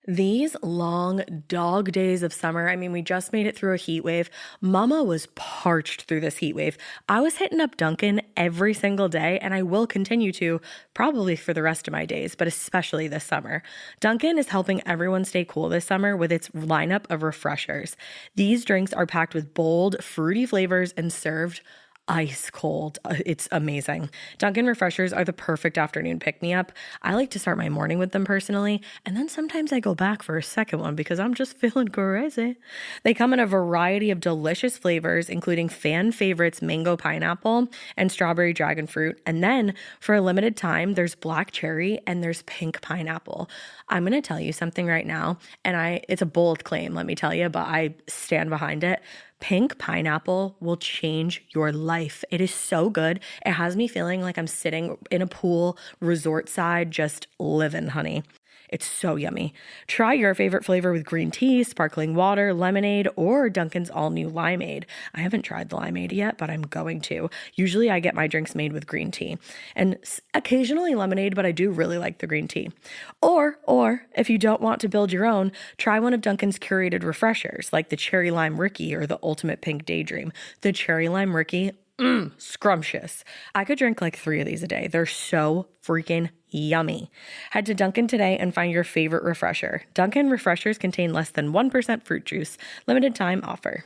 These long dog days of summer, I mean, we just made it through a heat wave. Mama was parched through this heat wave. I was hitting up Dunkin' every single day, and I will continue to probably for the rest of my days, but especially this summer. Dunkin' is helping everyone stay cool this summer with its lineup of refreshers. These drinks are packed with bold, fruity flavors and served ice cold. It's amazing. Dunkin' refreshers are the perfect afternoon pick-me-up. I like to start my morning with them personally, and then sometimes I go back for a second one because I'm just feeling crazy. They come in a variety of delicious flavors, including fan favorites mango pineapple and strawberry dragon fruit. And then for a limited time, there's black cherry and there's pink pineapple. I'm going to tell you something right now, and it's a bold claim, let me tell you, but I stand behind it. Pink pineapple will change your life. It is so good. It has me feeling like I'm sitting in a pool, resort side, just living, honey. It's so yummy. Try your favorite flavor with green tea, sparkling water, lemonade, or Dunkin's all-new limeade. I haven't tried the limeade yet, but I'm going to. Usually I get my drinks made with green tea and occasionally lemonade, but I do really like the green tea. Or if you don't want to build your own, try one of Dunkin's curated refreshers like the Cherry Lime Ricky or the Ultimate Pink Daydream. The Cherry Lime Ricky, scrumptious. I could drink like 3 of these a day. They're so freaking yummy. Head to Dunkin' today and find your favorite refresher. Dunkin' refreshers contain less than 1% fruit juice. Limited time offer.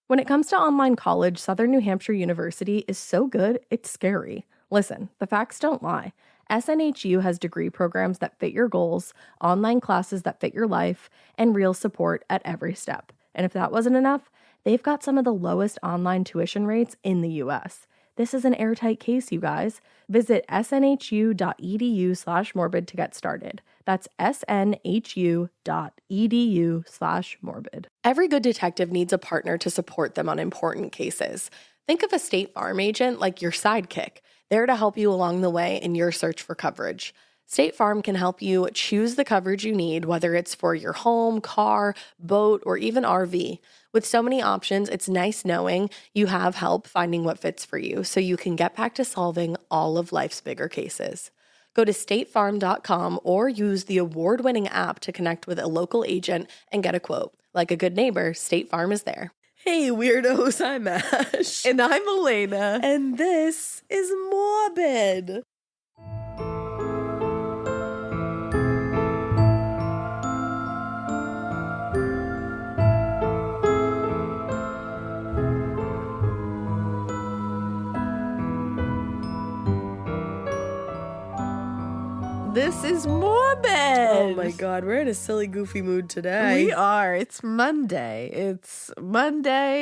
When it comes to online college, Southern New Hampshire University is so good, it's scary. Listen, the facts don't lie. SNHU has degree programs that fit your goals, online classes that fit your life, and real support at every step. And if that wasn't enough, they've got some of the lowest online tuition rates in the U.S. This is an airtight case, you guys. Visit snhu.edu/morbid to get started. That's snhu.edu/morbid. Every good detective needs a partner to support them on important cases. Think of a State Farm agent like your sidekick, there to help you along the way in your search for coverage. State Farm can help you choose the coverage you need, whether it's for your home, car, boat, or even RV. With so many options, it's nice knowing you have help finding what fits for you so you can get back to solving all of life's bigger cases. Go to statefarm.com or use the award-winning app to connect with a local agent and get a quote. Like a good neighbor, State Farm is there. Hey weirdos, I'm Ash. And I'm Elena. And this is Morbid. This is Morbid. Oh my god, we're in a silly, goofy mood today. We are. It's Monday. It's Monday.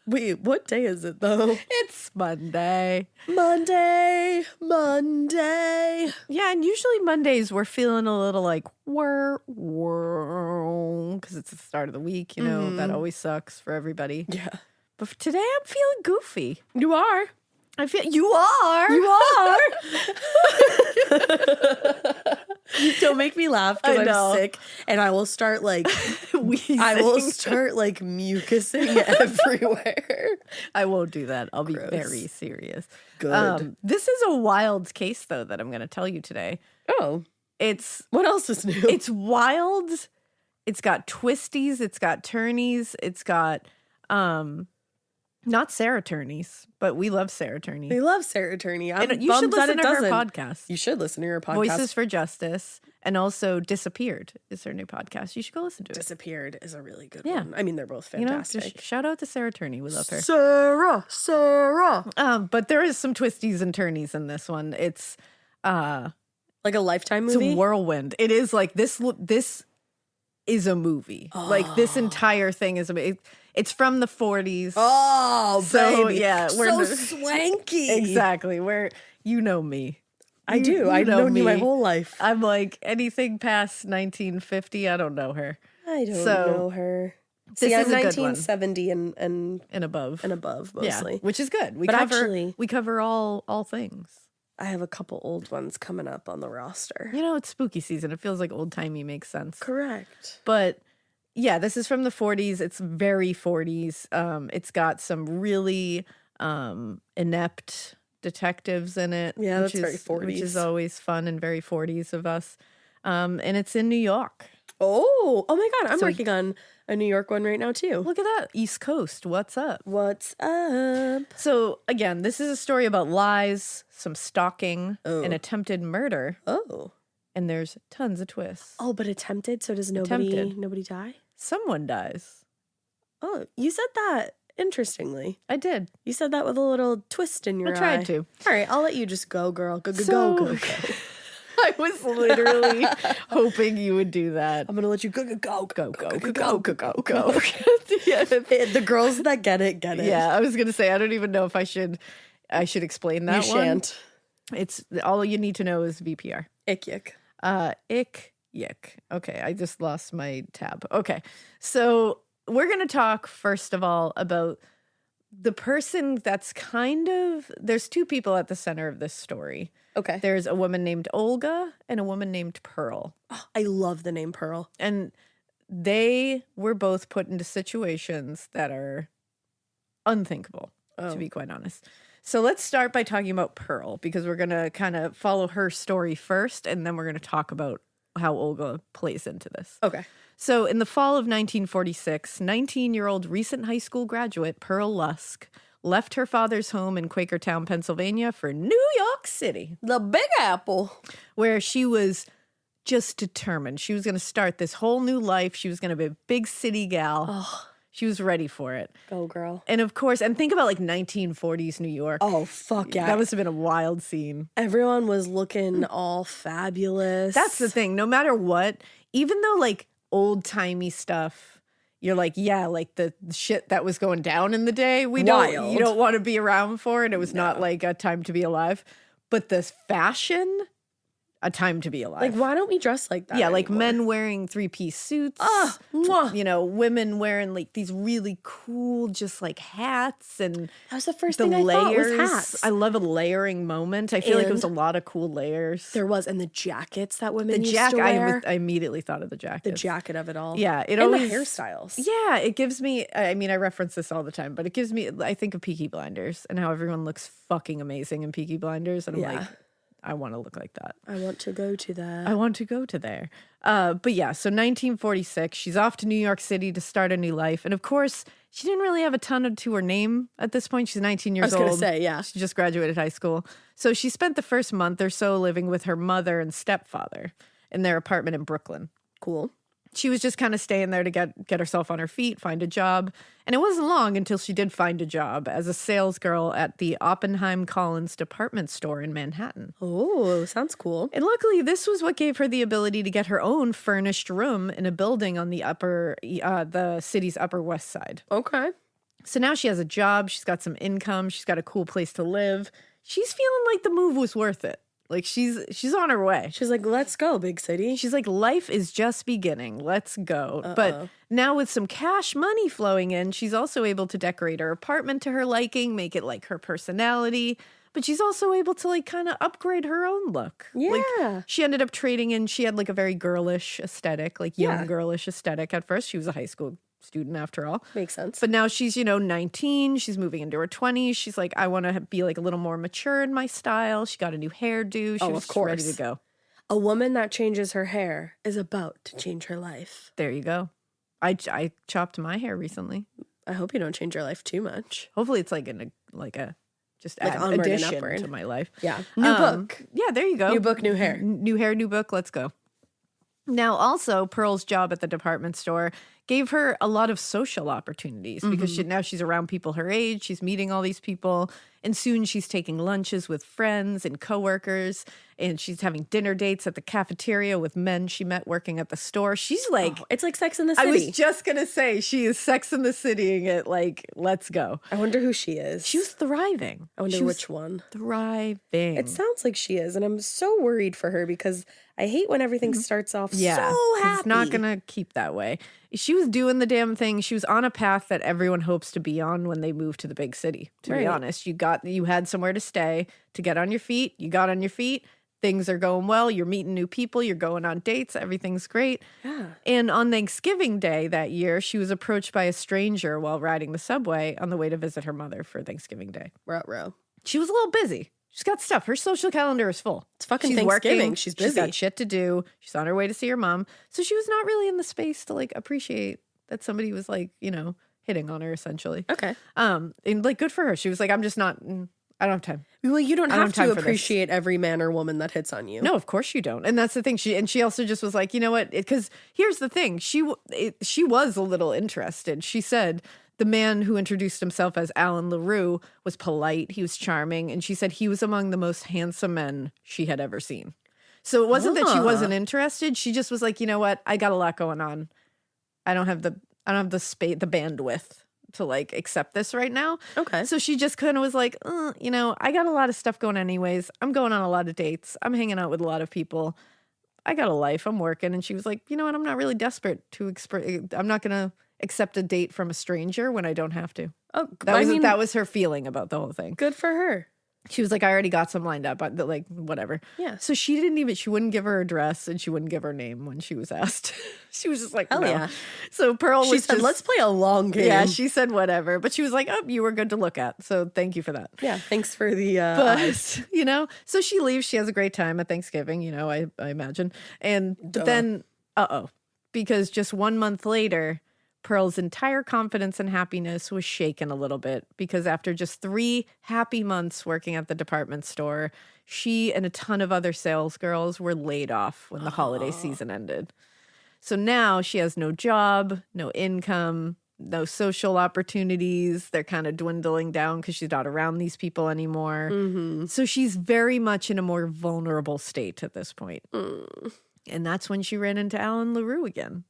Wait, what day is it though? It's Monday. Monday. Yeah, and usually Mondays we're feeling a little like because it's the start of the week, you know, that always sucks for everybody. Yeah. But for today I'm feeling goofy. You are. I feel you are. Don't make me laugh because I'm sick and I will start like wheezing. I will start like mucusing everywhere. I won't do that. I'll Gross. be very serious. Good. This is a wild case though that I'm going to tell you today. Oh. What else is new? It's wild. It's got twisties, it's got turnies, it's got not Sarah Turnies, but we love Sarah Turney. We love Sarah Turney. You should listen to her podcast. You should listen to her podcast. Voices for Justice, and also Disappeared is her new podcast. You should go listen to it. Disappeared is a really good one. I mean, they're both You know, fantastic. just shout out to Sarah Turney. We love her. Sarah. But there is some twisties and turnies in this one. It's like a Lifetime it's movie. a whirlwind. It is like this is a movie. Oh. Like this entire thing is it's from the 40s. Oh, so, baby. Yeah, so swanky. Exactly. Where you know me. I do. I've known you my whole life. I'm like anything past 1950, I don't know her. I don't know her. This I'm is a good 1970 and above. And above mostly. Yeah, which is good. We cover all things. I have a couple old ones coming up on the roster. You know, it's spooky season. It feels like old-timey makes sense. Correct. But yeah, this is from the 40s. It's very 40s. It's got some really inept detectives in it. Yeah, which that's very is, 40s. Which is always fun and very 40s of us. And it's in New York. Oh my God. I'm So- working on a New York one right now, too. Look at that. East Coast. What's up? What's up? So, again, this is a story about lies, some stalking, Oh. and attempted murder. Oh. And there's tons of twists. Oh, but attempted? So does Attempted. nobody die? Someone dies. Oh, you said that interestingly. I did. You said that with a little twist in your I tried eye. to. All right, I'll let you just go, girl. Go. I was literally hoping you would do that. I'm gonna let you go. Yeah. The girls that get it, get it. Yeah, I was gonna say I don't even know if I should explain that You one. shan't. It's all you need to know is VPR. Ick yick. Ick yick. Okay, I just lost my tab. Okay, so we're gonna talk first of all about the person that's there's two people at the center of this story. Okay. There's a woman named Olga and a woman named Pearl. I love the name Pearl. And they were both put into situations that are unthinkable, to be quite honest. So let's start by talking about Pearl, because we're going to kind of follow her story first, and then we're going to talk about how Olga plays into this. Okay. So in the fall of 1946, 19-year-old recent high school graduate Pearl Lusk left her father's home in Quakertown, Pennsylvania for New York City, The Big Apple. where she was just determined. She was going to start this whole new life. She was going to be a big city gal. Oh, She was ready for it. go girl. And of course, and think about like 1940s New York. Oh, fuck yeah. That must have been a wild scene. Everyone was looking all fabulous. That's the thing. No matter what, even though like old timey stuff, you're like, yeah, like the shit that was going down in the day, you don't want to be around for it. It was not like a time to be alive. But the fashion, a time to be alive. Like, why don't we dress like that? Yeah, like anymore? men wearing 3-piece suits. Mwah. You know, women wearing like these really cool, just like hats and That was the first the thing I thought was layers. hats. I love a layering moment. I feel like it was a And lot of cool layers. There was, and the jackets that women The used jacket, to wear. I immediately thought of the jacket. The jacket of it all. Yeah, it and always the hairstyles. Yeah, it gives me. I mean, I reference this all the time, but it gives me. I think of Peaky Blinders and how everyone looks fucking amazing in Peaky Blinders, and I'm like, I want to look like that. I want to go to that. I want to go to there. But yeah, so 1946, she's off to New York City to start a new life. And of course, she didn't really have a ton to her name at this point. She's 19 years old. I was going to say, yeah. She just graduated high school. So she spent the first month or so living with her mother and stepfather in their apartment in Brooklyn. Cool. She was just kind of staying there to get herself on her feet, find a job. And it wasn't long until she did find a job as a sales girl at the Oppenheim Collins department store in Manhattan. Oh, sounds cool. And luckily, this was what gave her the ability to get her own furnished room in a building on the city's Upper West Side. Okay. So now she has a job, she's got some income, she's got a cool place to live. She's feeling like the move was worth it. Like she's on her way. She's like, let's go, big city. She's like, life is just beginning. Let's go. But now with some cash money flowing in, she's also able to decorate her apartment to her liking, make it like her personality. But she's also able to like kind of upgrade her own look. Yeah. Like she ended up trading in, she had like a very girlish aesthetic, like young Yeah. girlish aesthetic at first. She was a high school student after all. Makes sense. But now she's, 19. She's moving into her 20s. She's like, I want to be like a little more mature in my style. She got a new hairdo. She Oh, was of just ready course. to go. A woman that changes her hair is about to change her life. There you go. I chopped my hair recently. I hope you don't change your life too much. Hopefully it's like just Like add onward and addition upward. to my life. Yeah. New book. Yeah, there you go. New book, new hair. New hair, new book. Let's go. Now, also, Pearl's job at the department store gave her a lot of social opportunities because now she's around people her age. She's meeting all these people. And soon she's taking lunches with friends and coworkers. And she's having dinner dates at the cafeteria with men she met working at the store. She's like, It's like Sex in the I City. was just going to say, she is Sex in the Citying it like, let's go. I wonder who she is. She was thriving. I wonder She was which one. Thriving. It sounds like she is, and I'm so worried for her because I hate when everything starts off so happy. It's not going to keep that way. She was doing the damn thing. She was on a path that everyone hopes to be on when they move to the big city, to be Right. honest. You had somewhere to stay, to get on your feet. You got on your feet. Things are going well. You're meeting new people. You're going on dates. Everything's great. Yeah. And on Thanksgiving Day that year, she was approached by a stranger while riding the subway on the way to visit her mother for Thanksgiving Day. Ruh-roh. she was a little busy. She's got stuff. Her social calendar is full. It's fucking She's Thanksgiving. working. She's busy. She's got shit to do. She's on her way to see her mom. So she was not really in the space to like appreciate that somebody was like, hitting on her essentially. Okay. And like good for her. She was like, I'm just not, I don't have time. Well, you don't I have time to for this. appreciate every man or woman that hits on you. No, of course you don't. And that's the thing. She also just was like, you know what? Because here's the thing. She was a little interested. She said the man who introduced himself as Alan LaRue was polite. He was charming. And she said he was among the most handsome men she had ever seen. So it wasn't that she wasn't interested. She just was like, you know what? I got a lot going on. I don't have the the bandwidth to like accept this right now. Okay. So she just kind of was like, I got a lot of stuff going anyways. I'm going on a lot of dates. I'm hanging out with a lot of people. I got a life. I'm working. And she was like, you know what? I'm not really desperate to I'm not going to accept a date from a stranger when I don't have to. Oh, that was her feeling about the whole thing. Good for her. She was like, I already got some lined up, but like, whatever. Yeah. So she wouldn't give her address and she wouldn't give her name when she was asked. She was just like, hell no. yeah. So Pearl She said, let's play a long game. Yeah, she said whatever. But she was like, oh, you were good to look at. So thank you for that. Yeah, thanks for the eyes. But, so she leaves. She has a great time at Thanksgiving, I imagine. But then, because just 1 month later, Pearl's entire confidence and happiness was shaken a little bit because after just 3 happy months working at the department store, she and a ton of other sales girls were laid off when the holiday season ended. So now she has no job, no income, no social opportunities. They're kind of dwindling down because she's not around these people anymore. Mm-hmm. So she's very much in a more vulnerable state at this point. And that's when she ran into Alan LaRue again.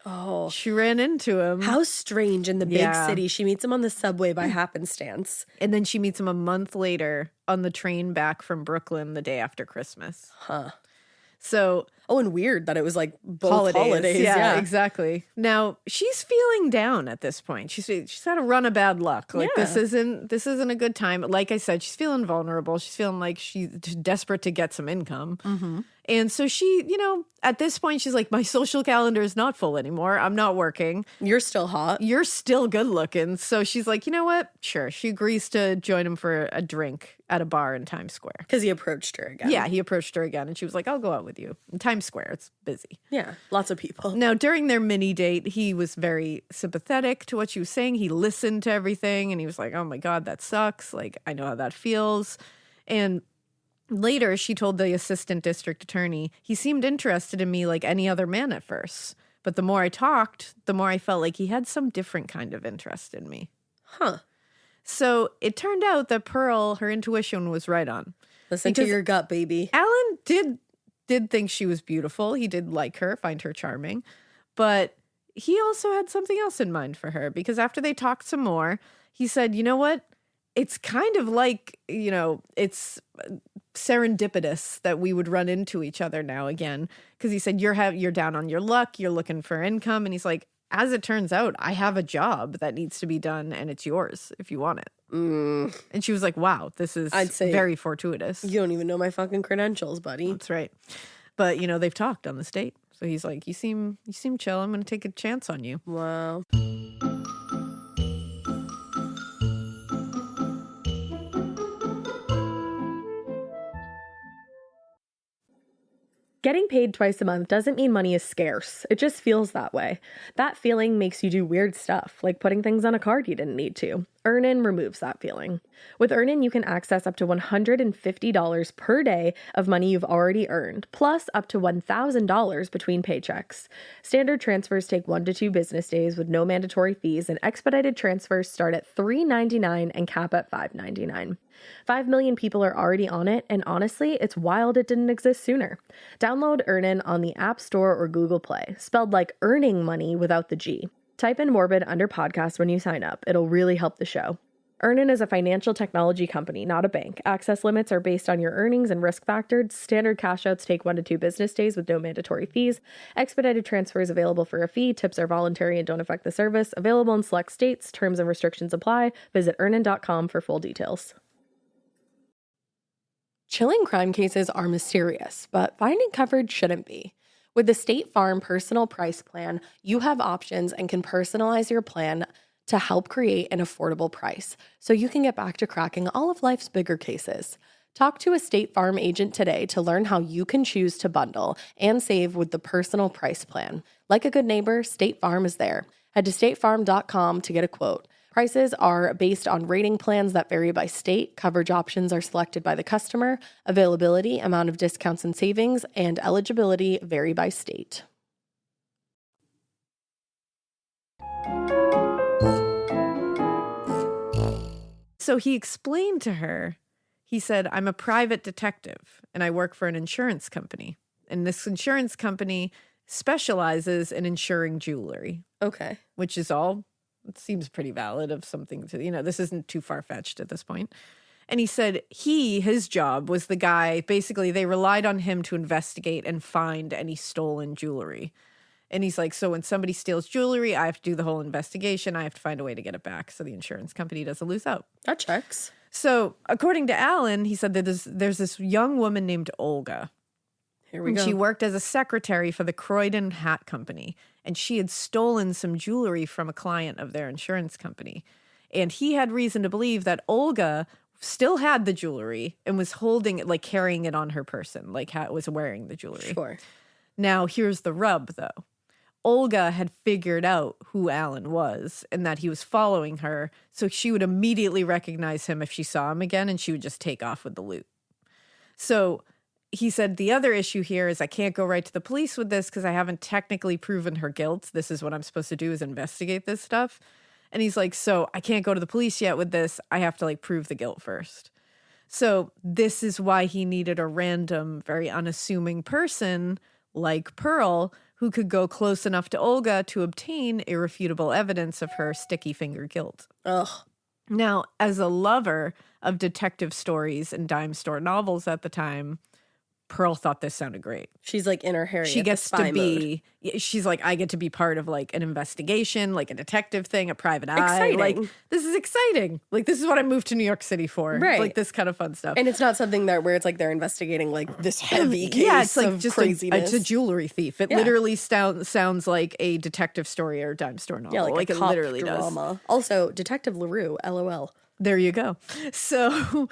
Oh, she ran into him. How strange in the big city. She meets him on the subway by happenstance. And then she meets him a month later on the train back from Brooklyn the day after Christmas. Huh. So, and weird that it was like both holidays. Yeah, exactly. Now she's feeling down at this point. She's had a run of bad luck. Like this isn't a good time. Like I said, she's feeling vulnerable. She's feeling like she's desperate to get some income. Mm-hmm. And so she, at this point, she's like, my social calendar is not full anymore. I'm not working. You're still hot. You're still good looking. So she's like, you know what? Sure. She agrees to join him for a drink at a bar in Times Square. Because he approached her again. Yeah, he approached her again. And she was like, I'll go out with you. In Times Square, it's busy. Yeah, lots of people. Now, during their mini date, he was very sympathetic to what she was saying. He listened to everything. And he was like, oh my God, that sucks. Like, I know how that feels. And later, she told the assistant district attorney, he seemed interested in me like any other man at first. But the more I talked, the more I felt like he had some different kind of interest in me. Huh. So it turned out that Pearl, her intuition was right on. Listen to your gut, baby. Alan did think she was beautiful. He did like her, find her charming. But he also had something else in mind for her because after they talked some more, he said, you know what? It's kind of like, it's serendipitous that we would run into each other now again. Because he said, you're down on your luck. You're looking for income. And he's like, as it turns out, I have a job that needs to be done and it's yours if you want it. And she was like, wow, this is very fortuitous. You don't even know my fucking credentials, buddy. That's right. But, they've talked on this date. So he's like, you seem chill. I'm going to take a chance on you. Wow. Getting paid twice a month doesn't mean money is scarce. It just feels that way. That feeling makes you do weird stuff, like putting things on a card you didn't need to. Earnin removes that feeling. With Earnin, you can access up to $150 per day of money you've already earned, plus up to $1,000 between paychecks. Standard transfers take 1 to 2 business days with no mandatory fees, and expedited transfers start at $3.99 and cap at $5.99. 5 million people are already on it, and honestly, it's wild it didn't exist sooner. Download Earnin on the App Store or Google Play, spelled like earning money without the G. Type in Morbid under podcast when you sign up. It'll really help the show. Earnin is a financial technology company, not a bank. Access limits are based on your earnings and risk factors. Standard cash outs take 1 to 2 business days with no mandatory fees. Expedited transfers available for a fee. Tips are voluntary and don't affect the service. Available in select states. Terms and restrictions apply. Visit earnin.com for full details. Chilling crime cases are mysterious, but finding coverage shouldn't be. With the State Farm Personal Price Plan, you have options and can personalize your plan to help create an affordable price so you can get back to cracking all of life's bigger cases. Talk to a State Farm agent today to learn how you can choose to bundle and save with the personal price plan. Like a good neighbor, State Farm is there. Head to statefarm.com to get a quote. Prices are based on rating plans that vary by state. Coverage options are selected by the customer. Availability, amount of discounts and savings, and eligibility vary by state. So he explained to her, he said, I'm a private detective and I work for an insurance company. And this insurance company specializes in insuring jewelry. Okay. Which is all, it seems pretty valid of something to, this isn't too far-fetched at this point. And he said his job was the guy, basically they relied on him to investigate and find any stolen jewelry. And he's like, so when somebody steals jewelry, I have to do the whole investigation. I have to find a way to get it back so the insurance company doesn't lose out. That checks. So according to Alan, he said that there's this young woman named Olga. Here we go. She worked as a secretary for the Croydon Hat Company, and she had stolen some jewelry from a client of their insurance company. And he had reason to believe that Olga still had the jewelry and was holding it, like carrying it on her person, like was wearing the jewelry. Sure. Now, here's the rub, though. Olga had figured out who Alan was and that he was following her, so she would immediately recognize him if she saw him again, and she would just take off with the loot. So he said, the other issue here is I can't go right to the police with this because I haven't technically proven her guilt. This is what I'm supposed to do, is investigate this stuff. And he's like, so I can't go to the police yet with this. I have to prove the guilt first. So this is why he needed a random, very unassuming person like Pearl who could go close enough to Olga to obtain irrefutable evidence of her sticky finger guilt. Ugh. Now, as a lover of detective stories and dime store novels at the time, Pearl thought this sounded great. She's in her Harriet. She gets to be, she's like, I get to be part of an investigation, a detective thing, a private eye. Exciting. This is exciting. This is what I moved to New York City for. Right. This kind of fun stuff. And it's not something where it's they're investigating this heavy case yeah, it's of just craziness. it's a jewelry thief. It literally sounds like a detective story or a dime store novel. Yeah, it a cop literally drama. does. Also, Detective LaRue, LOL. There you go. So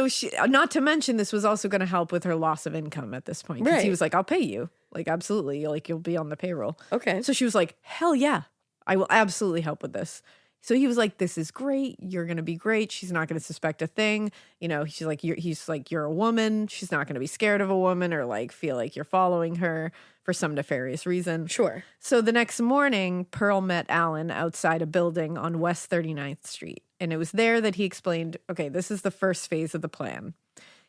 she, not to mention, this was also going to help with her loss of income at this point. Because he was like, I'll pay you. Absolutely. You'll be on the payroll. Okay. So she was like, hell yeah, I will absolutely help with this. So he was like, this is great. You're going to be great. She's not going to suspect a thing. She's like, you're a woman. She's not going to be scared of a woman or feel like you're following her for some nefarious reason. Sure. So the next morning, Pearl met Alan outside a building on West 39th Street. And it was there that he explained, okay, this is the first phase of the plan.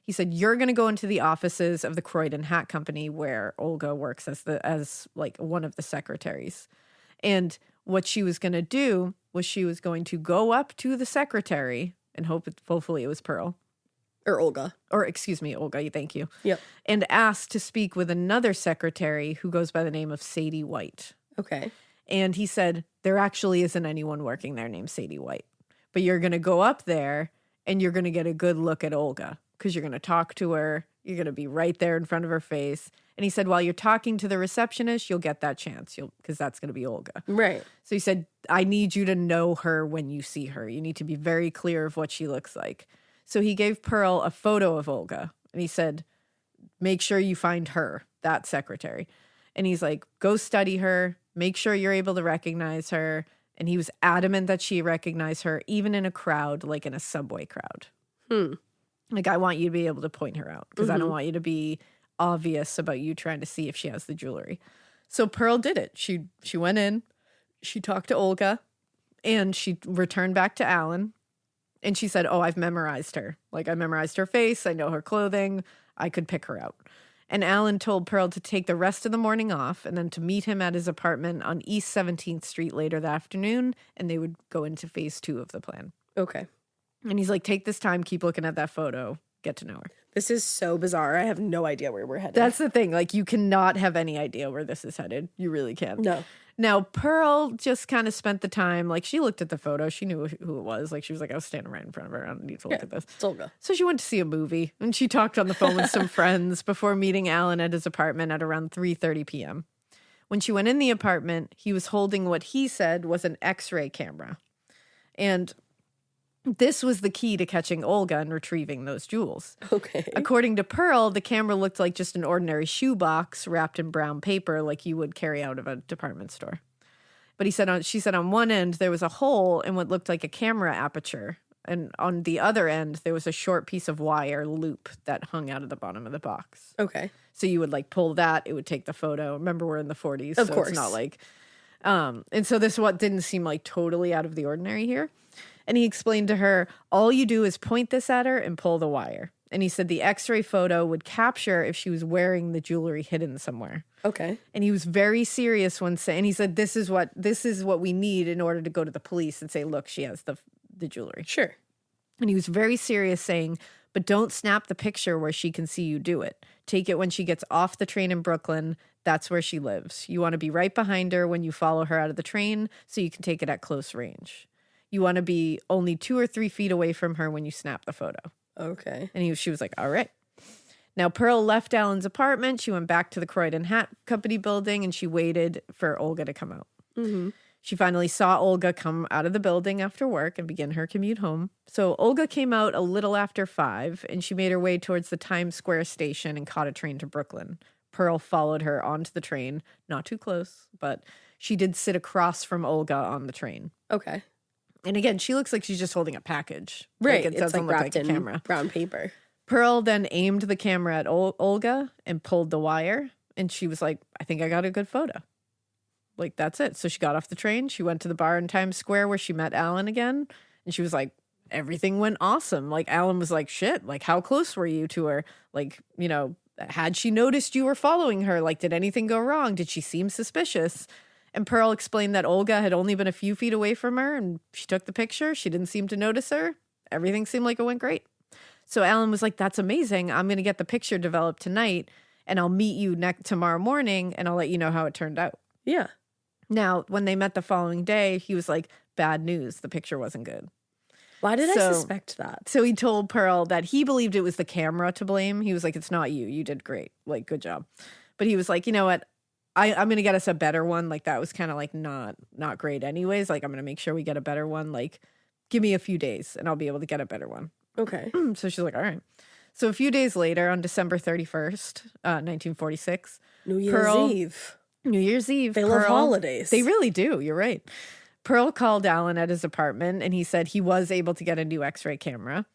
He said, you're going to go into the offices of the Croydon Hat Company where Olga works as one of the secretaries. And what she was going to do was she was going to go up to the secretary and hopefully it was Pearl. Or Olga. Or excuse me, Olga, thank you. Yep. And ask to speak with another secretary who goes by the name of Sadie White. Okay. And he said, there actually isn't anyone working there named Sadie White. But you're going to go up there and you're going to get a good look at Olga because you're going to talk to her. You're going to be right there in front of her face. And he said, while you're talking to the receptionist, you'll get that chance because that's going to be Olga. Right. So he said, I need you to know her when you see her. You need to be very clear of what she looks like. So he gave Pearl a photo of Olga and he said, make sure you find her, that secretary. And he's like, go study her, make sure you're able to recognize her. And he was adamant that she recognized her, even in a crowd, like in a subway crowd. I want you to be able to point her out because I don't want you to be obvious about you trying to see if she has the jewelry. So Pearl did it. She went in, she talked to Olga, and she returned back to Alan. And she said, oh, I've memorized her. I memorized her face. I know her clothing. I could pick her out. And Alan told Pearl to take the rest of the morning off and then to meet him at his apartment on East 17th Street later that afternoon, and they would go into phase 2 of the plan. Okay. And he's like, take this time, keep looking at that photo, get to know her. This is so bizarre. I have no idea where we're headed. That's the thing. You cannot have any idea where this is headed. You really can't. No. Now, Pearl just kind of spent the time, she looked at the photo. She knew who it was. She was like, I was standing right in front of her. I don't need to look at this. It's Olga. So she went to see a movie, and she talked on the phone with some friends before meeting Alan at his apartment at around 3:30 p.m. When she went in the apartment, he was holding what he said was an X-ray camera. And this was the key to catching Olga and retrieving those jewels. Okay. According to Pearl, the camera looked like just an ordinary shoebox wrapped in brown paper like you would carry out of a department store. But she said on one end there was a hole in what looked like a camera aperture. And on the other end, there was a short piece of wire loop that hung out of the bottom of the box. Okay. So you would like pull that, it would take the photo. Remember, we're in the 40s. Of course. It's not like, and so this what didn't seem like totally out of the ordinary here. And he explained to her, all you do is point this at her and pull the wire. And he said the x-ray photo would capture if she was wearing the jewelry hidden somewhere. Okay. And he was very serious when saying, and he said, this is what we need in order to go to the police and say, look, she has the jewelry. Sure. And he was very serious saying, but don't snap the picture where she can see you do it. Take it when she gets off the train in Brooklyn. That's where she lives. You want to be right behind her when you follow her out of the train so you can take it at close range. You want to be only 2 or 3 feet away from her when you snap the photo. Okay. And she was like, all right. Now, Pearl left Alan's apartment. She went back to the Croydon Hat Company building and she waited for Olga to come out. Mm-hmm. She finally saw Olga come out of the building after work and begin her commute home. So Olga came out a little after 5 and she made her way towards the Times Square station and caught a train to Brooklyn. Pearl followed her onto the train, not too close, but she did sit across from Olga on the train. Okay. And again, she looks like she's just holding a package. Right. Like it doesn't look wrapped like a in camera. brown paper. Pearl then aimed the camera at Olga and pulled the wire. And she was like, I think I got a good photo. Like, that's it. So she got off the train. She went to the bar in Times Square where she met Alan again. And she was like, everything went awesome. Like, Alan was like, shit, like, how close were you to her? Like, you know, had she noticed you were following her? Like, did anything go wrong? Did she seem suspicious? And Pearl explained that Olga had only been a few feet away from her and she took the picture. She didn't seem to notice her. Everything seemed like it went great. So Alan was like, that's amazing. I'm going to get the picture developed tonight and I'll meet you tomorrow morning and I'll let you know how it turned out. Yeah. Now, when they met the following day, he was like, bad news. The picture wasn't good. Why did I suspect that? So he told Pearl that he believed it was the camera to blame. He was like, it's not you. You did great. Like, good job. But he was like, you know what? I'm going to get us a better one. Like, that was kind of like not great anyways. Like, I'm going to make sure we get a better one. Like, give me a few days and I'll be able to get a better one. Okay. So she's like, all right. So a few days later, on December 31st, 1946. New Year's Eve. They love holidays. They really do. You're right. Pearl called Alan at his apartment and he said he was able to get a new x-ray camera.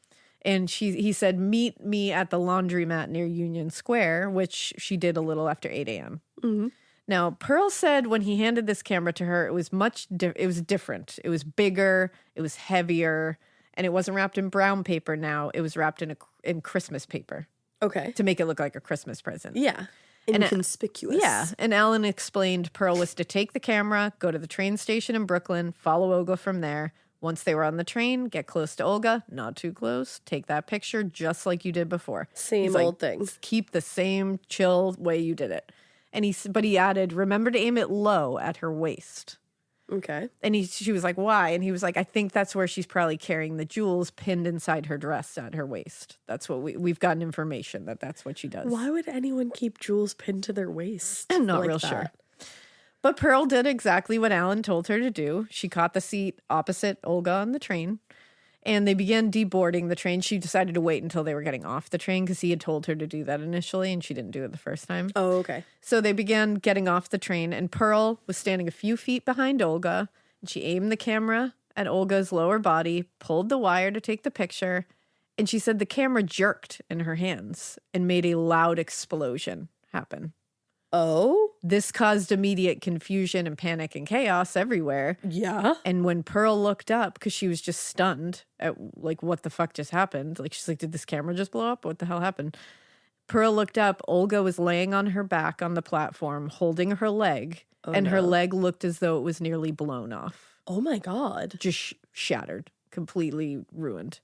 And he said, meet me at the laundromat near Union Square, which she did a little after 8 a.m. Mm-hmm. Now, Pearl said when he handed this camera to her, it was it was different. It was bigger, it was heavier, and it wasn't wrapped in brown paper now. It was wrapped in Christmas paper. Okay. To make it look like a Christmas present. Yeah. Inconspicuous. Yeah. And Alan explained Pearl was to take the camera, go to the train station in Brooklyn, follow Olga from there. Once they were on the train, get close to Olga, not too close, take that picture just like you did before. Same old thing. Keep the same chill way you did it. And he added, remember to aim it low at her waist. Okay. And she was like, why? And he was like, I think that's where she's probably carrying the jewels pinned inside her dress at her waist. That's what we've gotten information that's what she does. Why would anyone keep jewels pinned to their waist? I'm not like real that? sure. But Pearl did exactly what Alan told her to do. She caught the seat opposite Olga on the train, and they began deboarding the train. She decided to wait until they were getting off the train because he had told her to do that initially, and she didn't do it the first time. Oh, okay. So they began getting off the train, and Pearl was standing a few feet behind Olga, and she aimed the camera at Olga's lower body, pulled the wire to take the picture, and she said the camera jerked in her hands and made a loud explosion happen. Oh? This caused immediate confusion and panic and chaos everywhere. Yeah. And when Pearl looked up, because she was just stunned at, like, what the fuck just happened? Like, she's like, did this camera just blow up? What the hell happened? Pearl looked up. Olga was laying on her back on the platform, holding her leg. And her leg looked as though it was nearly blown off. Oh, my God. Just shattered. Completely ruined.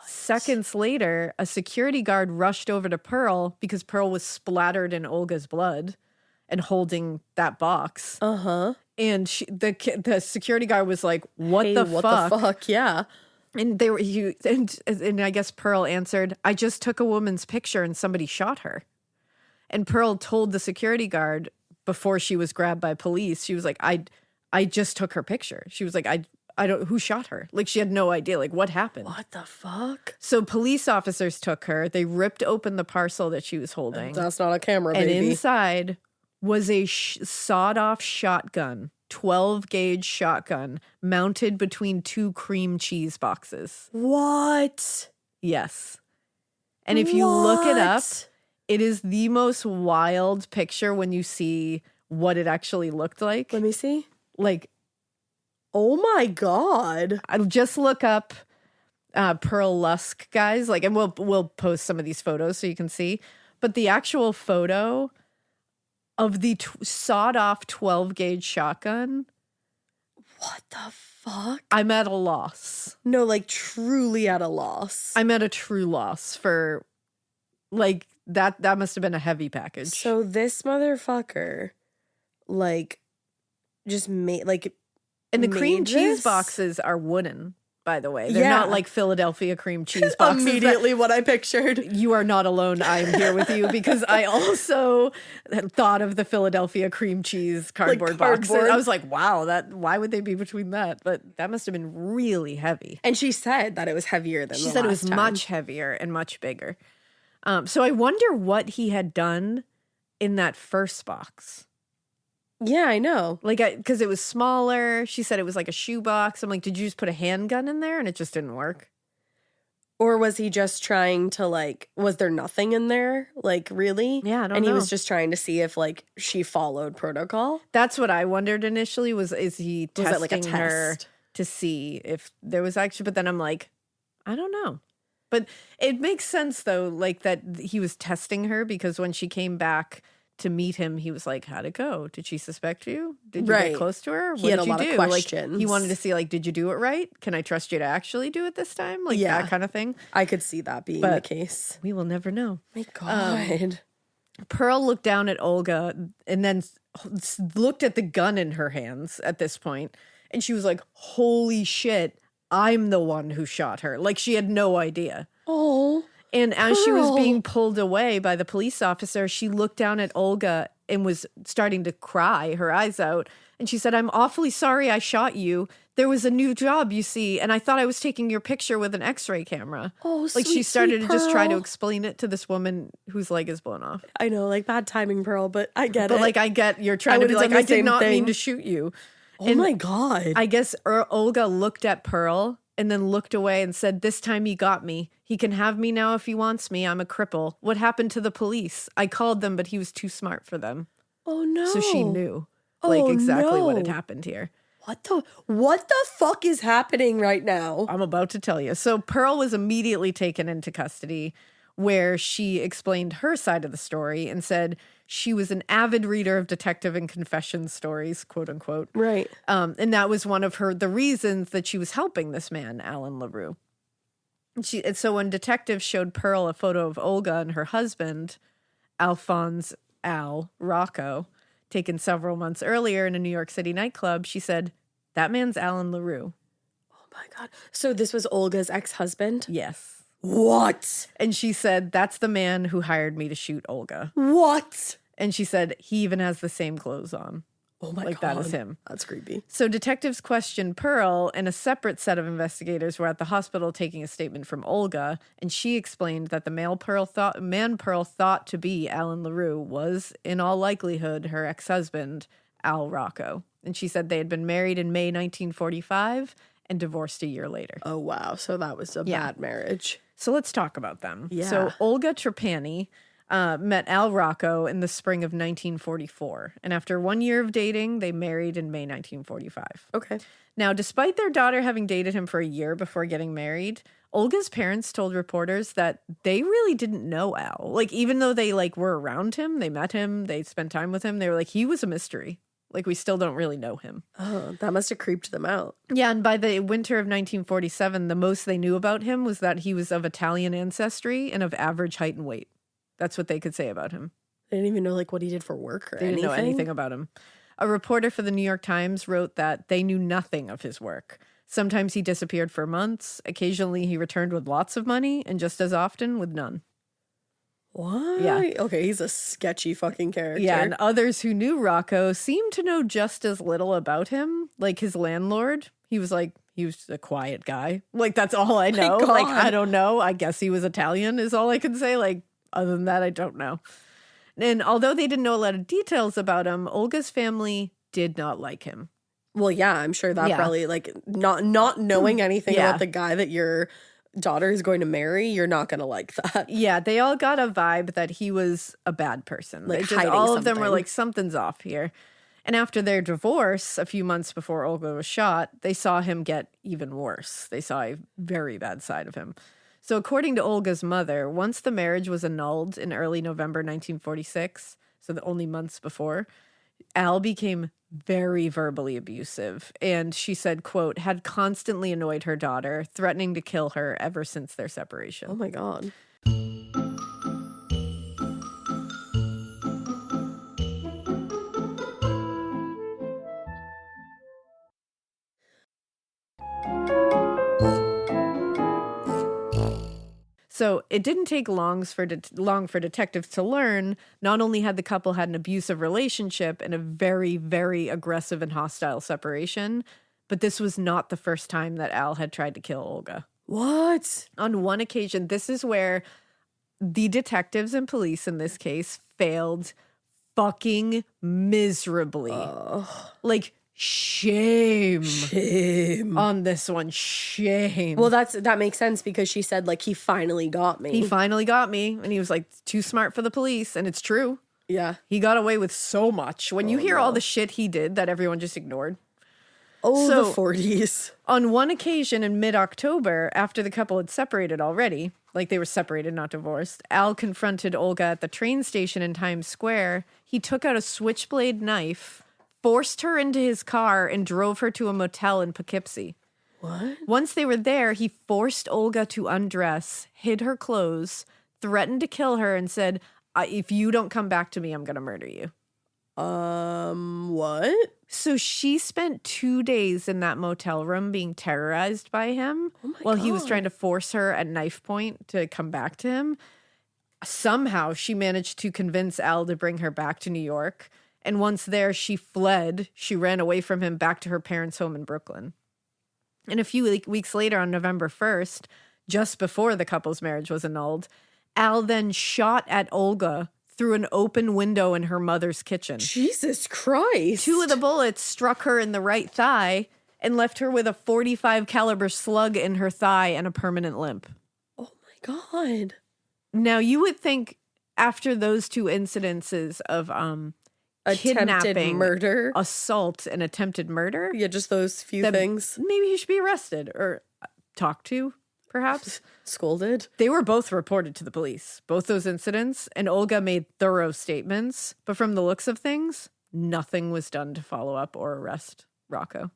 Seconds later, a security guard rushed over to Pearl because Pearl was splattered in Olga's blood and holding that box. Uh-huh. And the security guard was like, what the fuck? Yeah. And they were and I guess Pearl answered, I just took a woman's picture and somebody shot her. And Pearl told the security guard before she was grabbed by police, she was like, I just took her picture. She was like, who shot her? Like, she had no idea. Like, what happened? What the fuck? So police officers took her. They ripped open the parcel that she was holding. That's not a camera, And baby. inside was a sawed-off shotgun, 12-gauge shotgun, mounted between 2 cream cheese boxes. What? Yes. And if you look it up, it is the most wild picture when you see what it actually looked like. Let me see. Like, oh my God. I'll just look up Pearl Lusk, guys. Like, and we'll post some of these photos so you can see. But the actual photo of the sawed-off 12-gauge shotgun. What the fuck? I'm at a loss. No, like truly at a loss. I'm at a true loss for, like, that must have been a heavy package. So this motherfucker, like, just made, like, and the cream made cheese this? boxes are wooden, by the way. They're Yeah. not like Philadelphia cream cheese boxes. Immediately what I pictured. You are not alone. I am here with you because I also thought of the Philadelphia cream cheese cardboard boxes. cardboard. I was like, wow, why would they be between that? But that must have been really heavy. And she said that it was heavier than She the said it was last time. much heavier and much bigger. So I wonder what he had done in that first box. Yeah, I know. Like, because it was smaller. She said it was like a shoebox. I'm like, did you just put a handgun in there and it just didn't work? Or was he just trying to, like, was there nothing in there? Like, really? Yeah, I don't And know. he was just trying to see if, like, she followed protocol? That's what I wondered initially is he Was testing it like a her test? to see if there was actually, but then I'm like, I don't know. But it makes sense though, like that he was testing her because when she came back to meet him, he was like, how'd it go? Did she suspect you? Did you Right. get close to her? What He had did a you lot of do? Like, questions. he wanted to see, like, did you do it right? Can I trust you to actually do it this time? Like Yeah. that kind of thing. I could see that being But- the case. We will never know. My God. Pearl looked down at Olga and then looked at the gun in her hands at this point, and she was like, holy shit, I'm the one who shot her. Like, she had no idea. Oh. And as she was Pearl. being pulled away by the police officer, she looked down at Olga and was starting to cry, her eyes out. And she said, I'm awfully sorry I shot you. There was a new job, you see, and I thought I was taking your picture with an x-ray camera. Oh, Like, she sweet, started sweet to just try to Pearl. explain it to this woman whose leg is blown off. I know, like, bad timing, Pearl, but I get But it. like, I get you're trying to be would've like, done the I did same not mean thing. to shoot you. Oh my God. I guess Olga looked at Pearl and then looked away and said, this time he got me. He can have me now if he wants me. I'm a cripple. What happened to the police? I called them, but he was too smart for them. Oh no. So she knew like Oh, exactly what had no. happened here. What the fuck is happening right now? I'm about to tell you. So Pearl was immediately taken into custody where she explained her side of the story and said she was an avid reader of detective and confession stories, quote unquote. Right. And that was one of the reasons that she was helping this man, Alan LaRue. And so when detectives showed Pearl a photo of Olga and her husband, Alphonse Rocco, taken several months earlier in a New York City nightclub, she said, that man's Alan LaRue. Oh my God. So this was Olga's ex-husband? Yes. What? And she said, that's the man who hired me to shoot Olga. What? And she said, he even has the same clothes on. Oh my Like, God. that is him. That's creepy. So detectives questioned Pearl, and a separate set of investigators were at the hospital taking a statement from Olga, and she explained that the man Pearl thought to be Alan LaRue was, in all likelihood, her ex-husband, Al Rocco. And she said they had been married in May 1945 and divorced a year later. Oh wow. So that was a bad marriage. So let's talk about them. Yeah. So Olga Trapani met Al Rocco in the spring of 1944. And after 1 year of dating, they married in May 1945. Okay. Now, despite their daughter having dated him for a year before getting married, Olga's parents told reporters that they really didn't know Al. Like, even though they were around him, they met him, they spent time with him, they were like, he was a mystery. Like, we still don't really know him. Oh, that must have creeped them out. Yeah, and by the winter of 1947, the most they knew about him was that he was of Italian ancestry and of average height and weight. That's what they could say about him. They didn't even know like what he did for work or They didn't know anything about him. A reporter for the New York Times wrote that they knew nothing of his work. Sometimes he disappeared for months. Occasionally he returned with lots of money, and just as often with none. What? Yeah. Okay, he's a sketchy fucking character. Yeah, and others who knew Rocco seemed to know just as little about him. Like his landlord, he was like, He was a quiet guy. Like, that's all I know. God. Like, I don't know. I guess he was Italian is all I can say. Like, other than that, I don't know. And although they didn't know a lot of details about him, Olga's family did not like him. Well, yeah, I'm sure that probably, like, not knowing anything about the guy that your daughter is going to marry, you're not going to like that. Yeah, they all got a vibe that he was a bad person. Like, All hiding of them were something. like, something's off here. And after their divorce, a few months before Olga was shot, they saw him get even worse. They saw a very bad side of him. So according to Olga's mother, once the marriage was annulled in early November 1946, so the only months before, Al became very verbally abusive. And she said, quote, had constantly annoyed her daughter, threatening to kill her ever since their separation. Oh my God. So it didn't take long for detectives to learn not only had the couple had an abusive relationship and a very, very aggressive and hostile separation, but this was not the first time that Al had tried to kill Olga. What? On one occasion, this is where the detectives and police in this case failed fucking miserably. Like, shame on this one. Shame. Well, that makes sense because she said, like, he finally got me. He finally got me, and he was like too smart for the police, and it's true. Yeah. He got away with so much. When you hear all the shit he did that everyone just ignored. Oh, So- the 40s. On one occasion in mid-October, after the couple had separated already, like they were separated, not divorced, Al confronted Olga at the train station in Times Square. He took out a switchblade knife, forced her into his car, and drove her to a motel in Poughkeepsie. What? Once they were there, he forced Olga to undress, hid her clothes, threatened to kill her, and said, if you don't come back to me, I'm going to murder you. What? So she spent 2 days in that motel room being terrorized by him while he was trying to force her at knife point to come back to him. Somehow she managed to convince Al to bring her back to New York. And once there, she fled. She ran away from him back to her parents' home in Brooklyn. And a few weeks later, on November 1st, just before the couple's marriage was annulled, Al then shot at Olga through an open window in her mother's kitchen. Jesus Christ. 2 of the bullets struck her in the right thigh and left her with a .45 caliber slug in her thigh and a permanent limp. Oh my God. Now, you would think after those 2 incidences of Attempted kidnapping, murder. assault, and attempted murder, Yeah, just those few that things. maybe he should be arrested or talked to, perhaps. Scolded. They were both reported to the police, both those incidents, and Olga made thorough statements. But from the looks of things, nothing was done to follow up or arrest Rocco.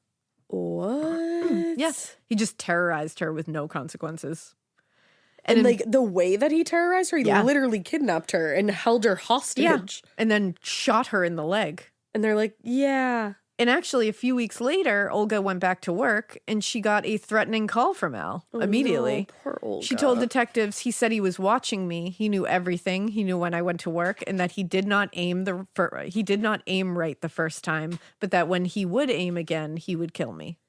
What? Yes, he just terrorized her with no consequences. And like the way that he terrorized her, he literally kidnapped her and held her hostage. And then shot her in the leg. And they're like, yeah. And actually, a few weeks later, Olga went back to work and she got a threatening call from Al immediately. No, poor Olga. She told detectives he said he was watching me. He knew everything. He knew when I went to work, and that he did not aim right the first time, but that when he would aim again, he would kill me.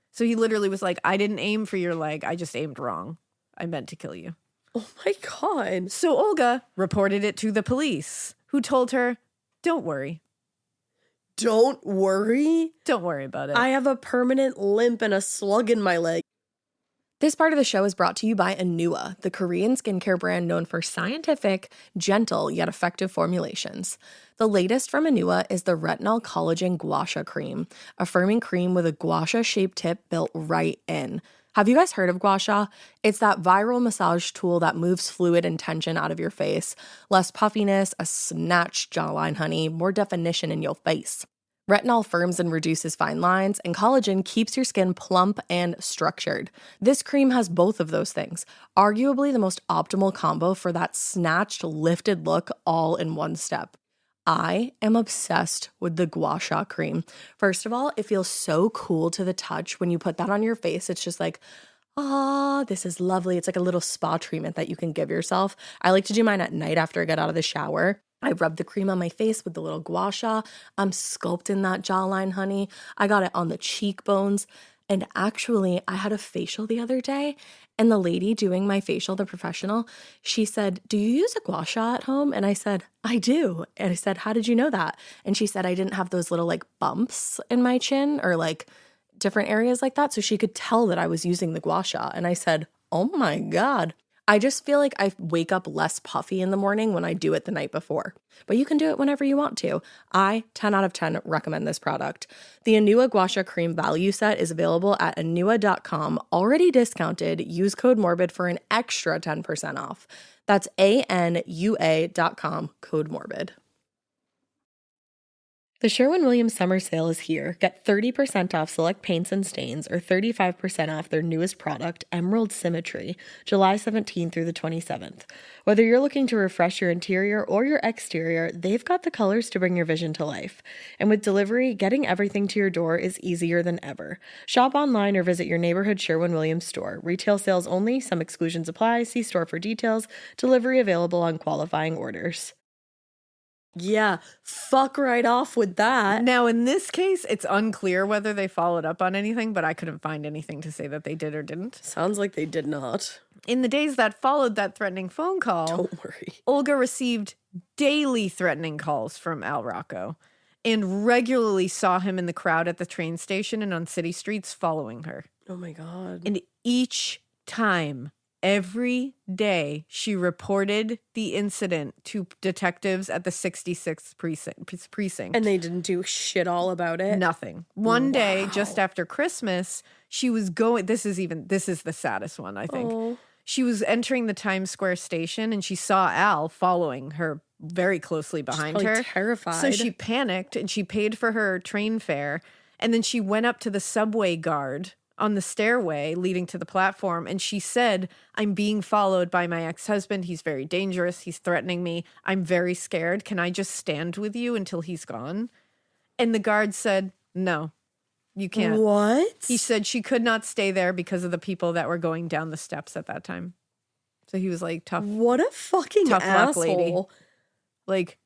So he literally was like, I didn't aim for your leg. I just aimed wrong. I meant to kill you. Oh my God. So Olga reported it to the police, who told her, don't worry. Don't worry. Don't worry about it. I have a permanent limp and a slug in my leg. This part of the show is brought to you by Anua, the Korean skincare brand known for scientific, gentle, yet effective formulations. The latest from Anua is the Retinol Collagen Gua Sha Cream, a firming cream with a gua sha-shaped tip built right in. Have you guys heard of gua sha? It's that viral massage tool that moves fluid and tension out of your face. Less puffiness, a snatched jawline, honey, more definition in your face. Retinol firms and reduces fine lines, and collagen keeps your skin plump and structured. This cream has both of those things, arguably the most optimal combo for that snatched, lifted look all in one step. I am obsessed with the Gua Sha cream. First of all, it feels so cool to the touch when you put that on your face. It's just like, this is lovely. It's like a little spa treatment that you can give yourself. I like to do mine at night after I get out of the shower. I rub the cream on my face with the little gua sha. I'm sculpting that jawline, honey. I got it on the cheekbones. And actually, I had a facial the other day, and the lady doing my facial, the professional, she said, "Do you use a gua sha at home?" And I said, "I do." And I said, "How did you know that?" And she said, "I didn't have those little like bumps in my chin or like different areas like that." So she could tell that I was using the gua sha. And I said, "Oh my God." I just feel like I wake up less puffy in the morning when I do it the night before. But you can do it whenever you want to. I, 10 out of 10, recommend this product. The Anua Gua Sha Cream Value Set is available at anua.com, already discounted. Use code MORBID for an extra 10% off. That's ANUA.com, code MORBID. The Sherwin-Williams summer sale is here. Get 30% off select paints and stains or 35% off their newest product, Emerald Symmetry, July 17th through the 27th. Whether you're looking to refresh your interior or your exterior, they've got the colors to bring your vision to life. And with delivery, getting everything to your door is easier than ever. Shop online or visit your neighborhood Sherwin-Williams store. Retail sales only. Some exclusions apply. See store for details. Delivery available on qualifying orders. Yeah, fuck right off with that. Now, in this case, it's unclear whether they followed up on anything, but I couldn't find anything to say that they did or didn't. Sounds like they did not. In the days that followed that threatening phone call, Don't worry. Olga received daily threatening calls from Al Rocco and regularly saw him in the crowd at the train station and on city streets following her. Oh my God. And each time, every day, she reported the incident to detectives at the 66th precinct. And they didn't do shit all about it? Nothing. One day, just after Christmas, she was going, this is the saddest one, I think. Oh. She was entering the Times Square station and she saw Al following her very closely behind her. Terrified. So she panicked and she paid for her train fare. And then she went up to the subway guard on the stairway leading to the platform. And she said, "I'm being followed by my ex-husband. He's very dangerous. He's threatening me. I'm very scared. Can I just stand with you until he's gone?" And the guard said, "No, you can't." What? He said she could not stay there because of the people that were going down the steps at that time. So he was like, tough. What a fucking Tough luck lady. asshole. Like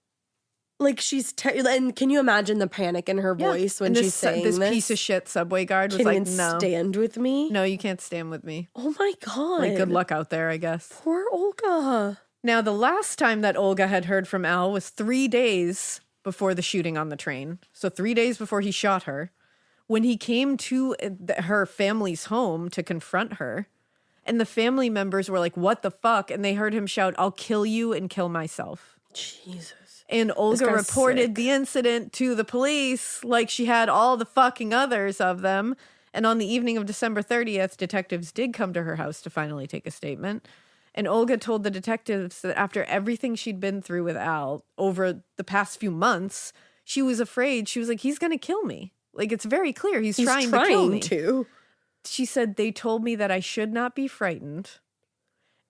she's and can you imagine the panic in her voice when and she's saying this piece of shit subway guard was Can like, you "No, stand with me?" no, you can't stand with me." Oh my God. Like, good luck out there, I guess. Poor Olga. Now, the last time that Olga had heard from Al was 3 days before the shooting on the train. So 3 days before he shot her, when he came to her family's home to confront her. And the family members were like, "What the fuck?" And they heard him shout, "I'll kill you and kill myself." Jesus. And Olga guy's reported sick. the incident to the police like she had all the fucking others of them. And on the evening of December 30th, detectives did come to her house to finally take a statement. And Olga told the detectives that after everything she'd been through with Al over the past few months, she was afraid. She was like, "He's going to kill me." Like, it's very clear. He's trying to kill me. She said, "They told me that I should not be frightened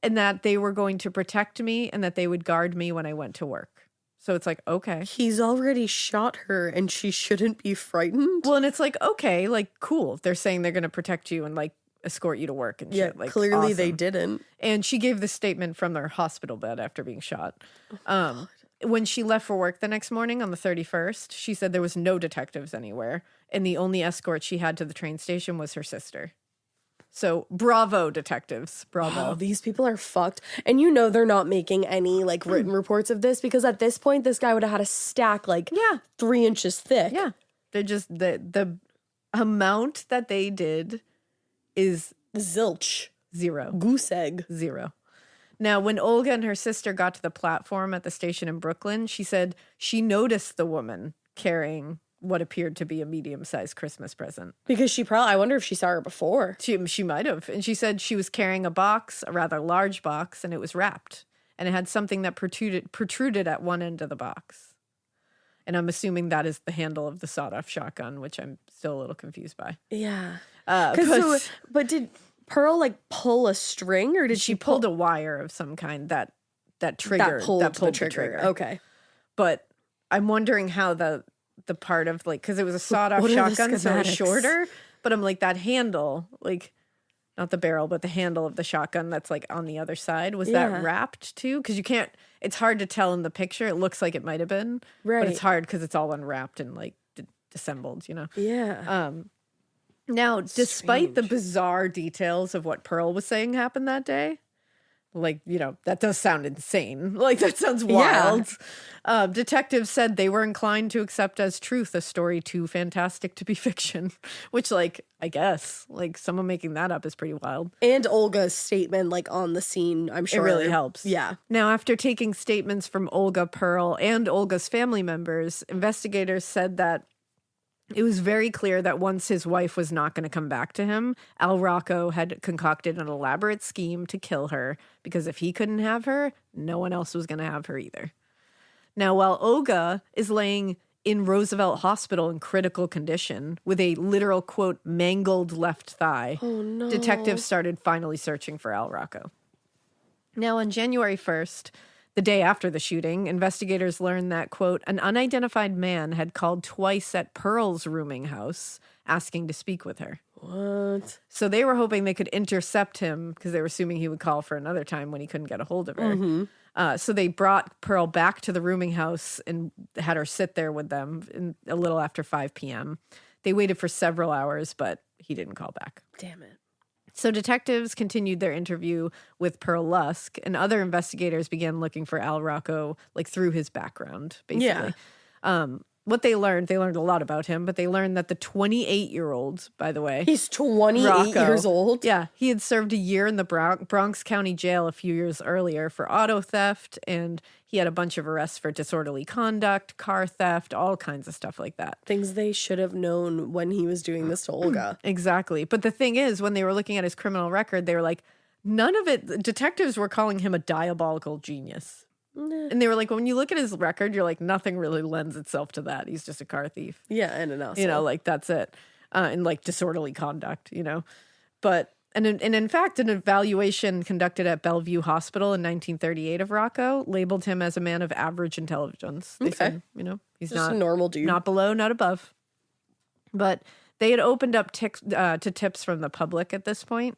and that they were going to protect me and that they would guard me when I went to work." So it's like, okay. He's already shot her and she shouldn't be frightened? Well, and it's like, okay, like, cool. They're saying they're going to protect you and like escort you to work and shit. Like, clearly they awesome. didn't. And she gave this statement from their hospital bed after being shot. When she left for work the next morning on the 31st, she said there was no detectives anywhere. And the only escort she had to the train station was her sister. So bravo, detectives. Bravo. Oh, these people are fucked. And they're not making any like written reports of this because at this point, this guy would have had a stack like 3 inches thick. Yeah. They're just the amount that they did is Zilch. zero. Goose egg. Zero. Now, when Olga and her sister got to the platform at the station in Brooklyn, she said she noticed the woman carrying what appeared to be a medium-sized Christmas present. Because I wonder if she saw her before. She might have. And she said she was carrying a box, a rather large box, and it was wrapped. And it had something that protruded at one end of the box. And I'm assuming that is the handle of the sawed-off shotgun, which I'm still a little confused by. Yeah. But did Pearl like pull a string or did she pulled a wire of some kind that triggered that pulled the trigger? Okay. But I'm wondering how the part of like, because it was a sawed-off shotgun, so it's shorter. But I'm like, that handle, like not the barrel, but the handle of the shotgun that's like on the other side, was that wrapped too? Because you can't. It's hard to tell in the picture. It looks like it might have been, but it's hard because it's all unwrapped and like disassembled. Yeah. Now, despite the bizarre details of what Pearl was saying happened that day, like, that does sound insane. Like, that sounds wild. Detectives said they were inclined to accept as truth a story too fantastic to be fiction, which, like, I guess, like, someone making that up is pretty wild. And Olga's statement, like, on the scene, I'm sure. It really helps. Yeah. Now, after taking statements from Olga, Pearl, and Olga's family members, investigators said that it was very clear that once his wife was not going to come back to him, Rocco had concocted an elaborate scheme to kill her, because if he couldn't have her, no one else was going to have her either. Now, while Olga is laying in Roosevelt Hospital in critical condition with a literal, quote, mangled left thigh, detectives started finally searching for Rocco. Now, on January 1st, the day after the shooting, investigators learned that, quote, an unidentified man had called twice at Pearl's rooming house asking to speak with her. What? So they were hoping they could intercept him because they were assuming he would call for another time when he couldn't get a hold of her. So they brought Pearl back to the rooming house and had her sit there with them a little after 5 p.m. They waited for several hours, but he didn't call back. Damn it. So detectives continued their interview with Pearl Lusk, and other investigators began looking for Rocco, like, through his background, basically. What they learned a lot about him, but they learned that the 28-year-old, by the way. He's 28 Rocco, years old? Yeah. He had served a year in the Bronx County Jail a few years earlier for auto theft, and he had a bunch of arrests for disorderly conduct, car theft, all kinds of stuff like that. Things they should have known when he was doing this to Olga. Exactly. But the thing is, when they were looking at his criminal record, they were like, none of it, detectives were calling him a diabolical genius. And they were like, when you look at his record, you're like, nothing really lends itself to that. He's just a car thief. Yeah, and an asshole. Like, that's it. And like disorderly conduct, But, and in fact, an evaluation conducted at Bellevue Hospital in 1938 of Rocco labeled him as a man of average intelligence. They said, he's Just not a normal dude. Not below, not above. But they had opened up to tips from the public at this point,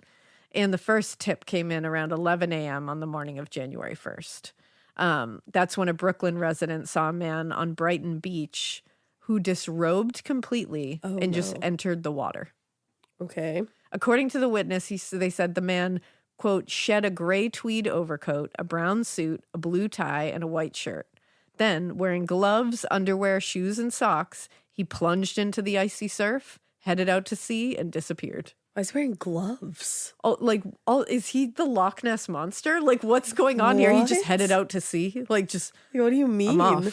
and the first tip came in around 11 a.m. on the morning of January 1st. That's when a Brooklyn resident saw a man on Brighton Beach who disrobed completely and just entered the water. Okay. According to the witness, they said the man, quote, shed a gray tweed overcoat, a brown suit, a blue tie, and a white shirt. Then, wearing gloves, underwear, shoes, and socks, he plunged into the icy surf, headed out to sea, and disappeared. Why is he wearing gloves? Is he the Loch Ness Monster? Like, what's going on here? He just What? headed out to sea? Like, just, What do you mean? I'm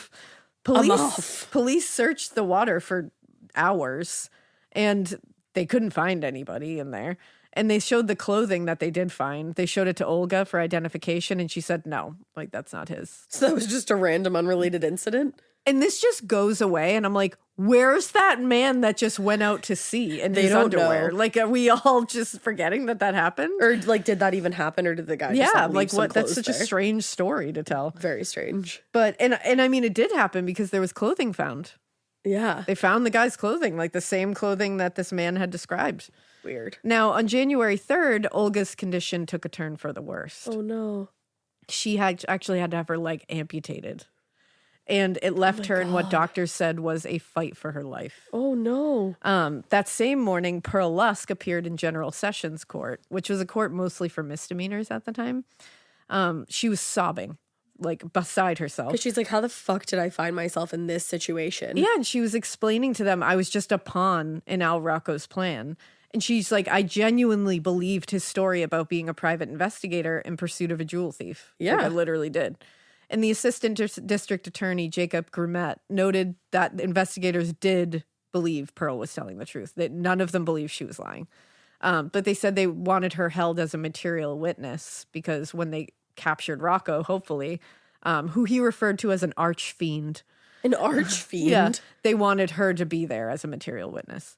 off. Police searched the water for hours, and they couldn't find anybody in there. And they showed the clothing that they did find. They showed it to Olga for identification, and she said, no, like, that's not his. So that was just a random unrelated incident? And this just goes away, and I'm like, where's that man that just went out to sea in his underwear? know. Like, are we all just forgetting that happened? Or, like, did that even happen, or did the guy just not leave like, some what? That's clothes such a there? strange story to tell. Very strange. But, and I mean, it did happen because there was clothing found. Yeah. They found the guy's clothing, like the same clothing that this man had described. Weird. Now, on January 3rd, Olga's condition took a turn for the worst. Oh, no. She had actually had to have her leg amputated. And it left her in what doctors said was a fight for her life. Oh, no. That same morning, Pearl Lusk appeared in General Sessions Court, which was a court mostly for misdemeanors at the time. She was sobbing, like, beside herself. Because she's like, how the fuck did I find myself in this situation? Yeah, and she was explaining to them, I was just a pawn in Rocco's plan. And she's like, I genuinely believed his story about being a private investigator in pursuit of a jewel thief. Yeah. Like, I literally did. And the assistant district attorney, Jacob Grumet, noted that investigators did believe Pearl was telling the truth, that none of them believed she was lying. But they said they wanted her held as a material witness because when they captured Rocco, hopefully, who he referred to as an archfiend. An archfiend? Yeah, they wanted her to be there as a material witness.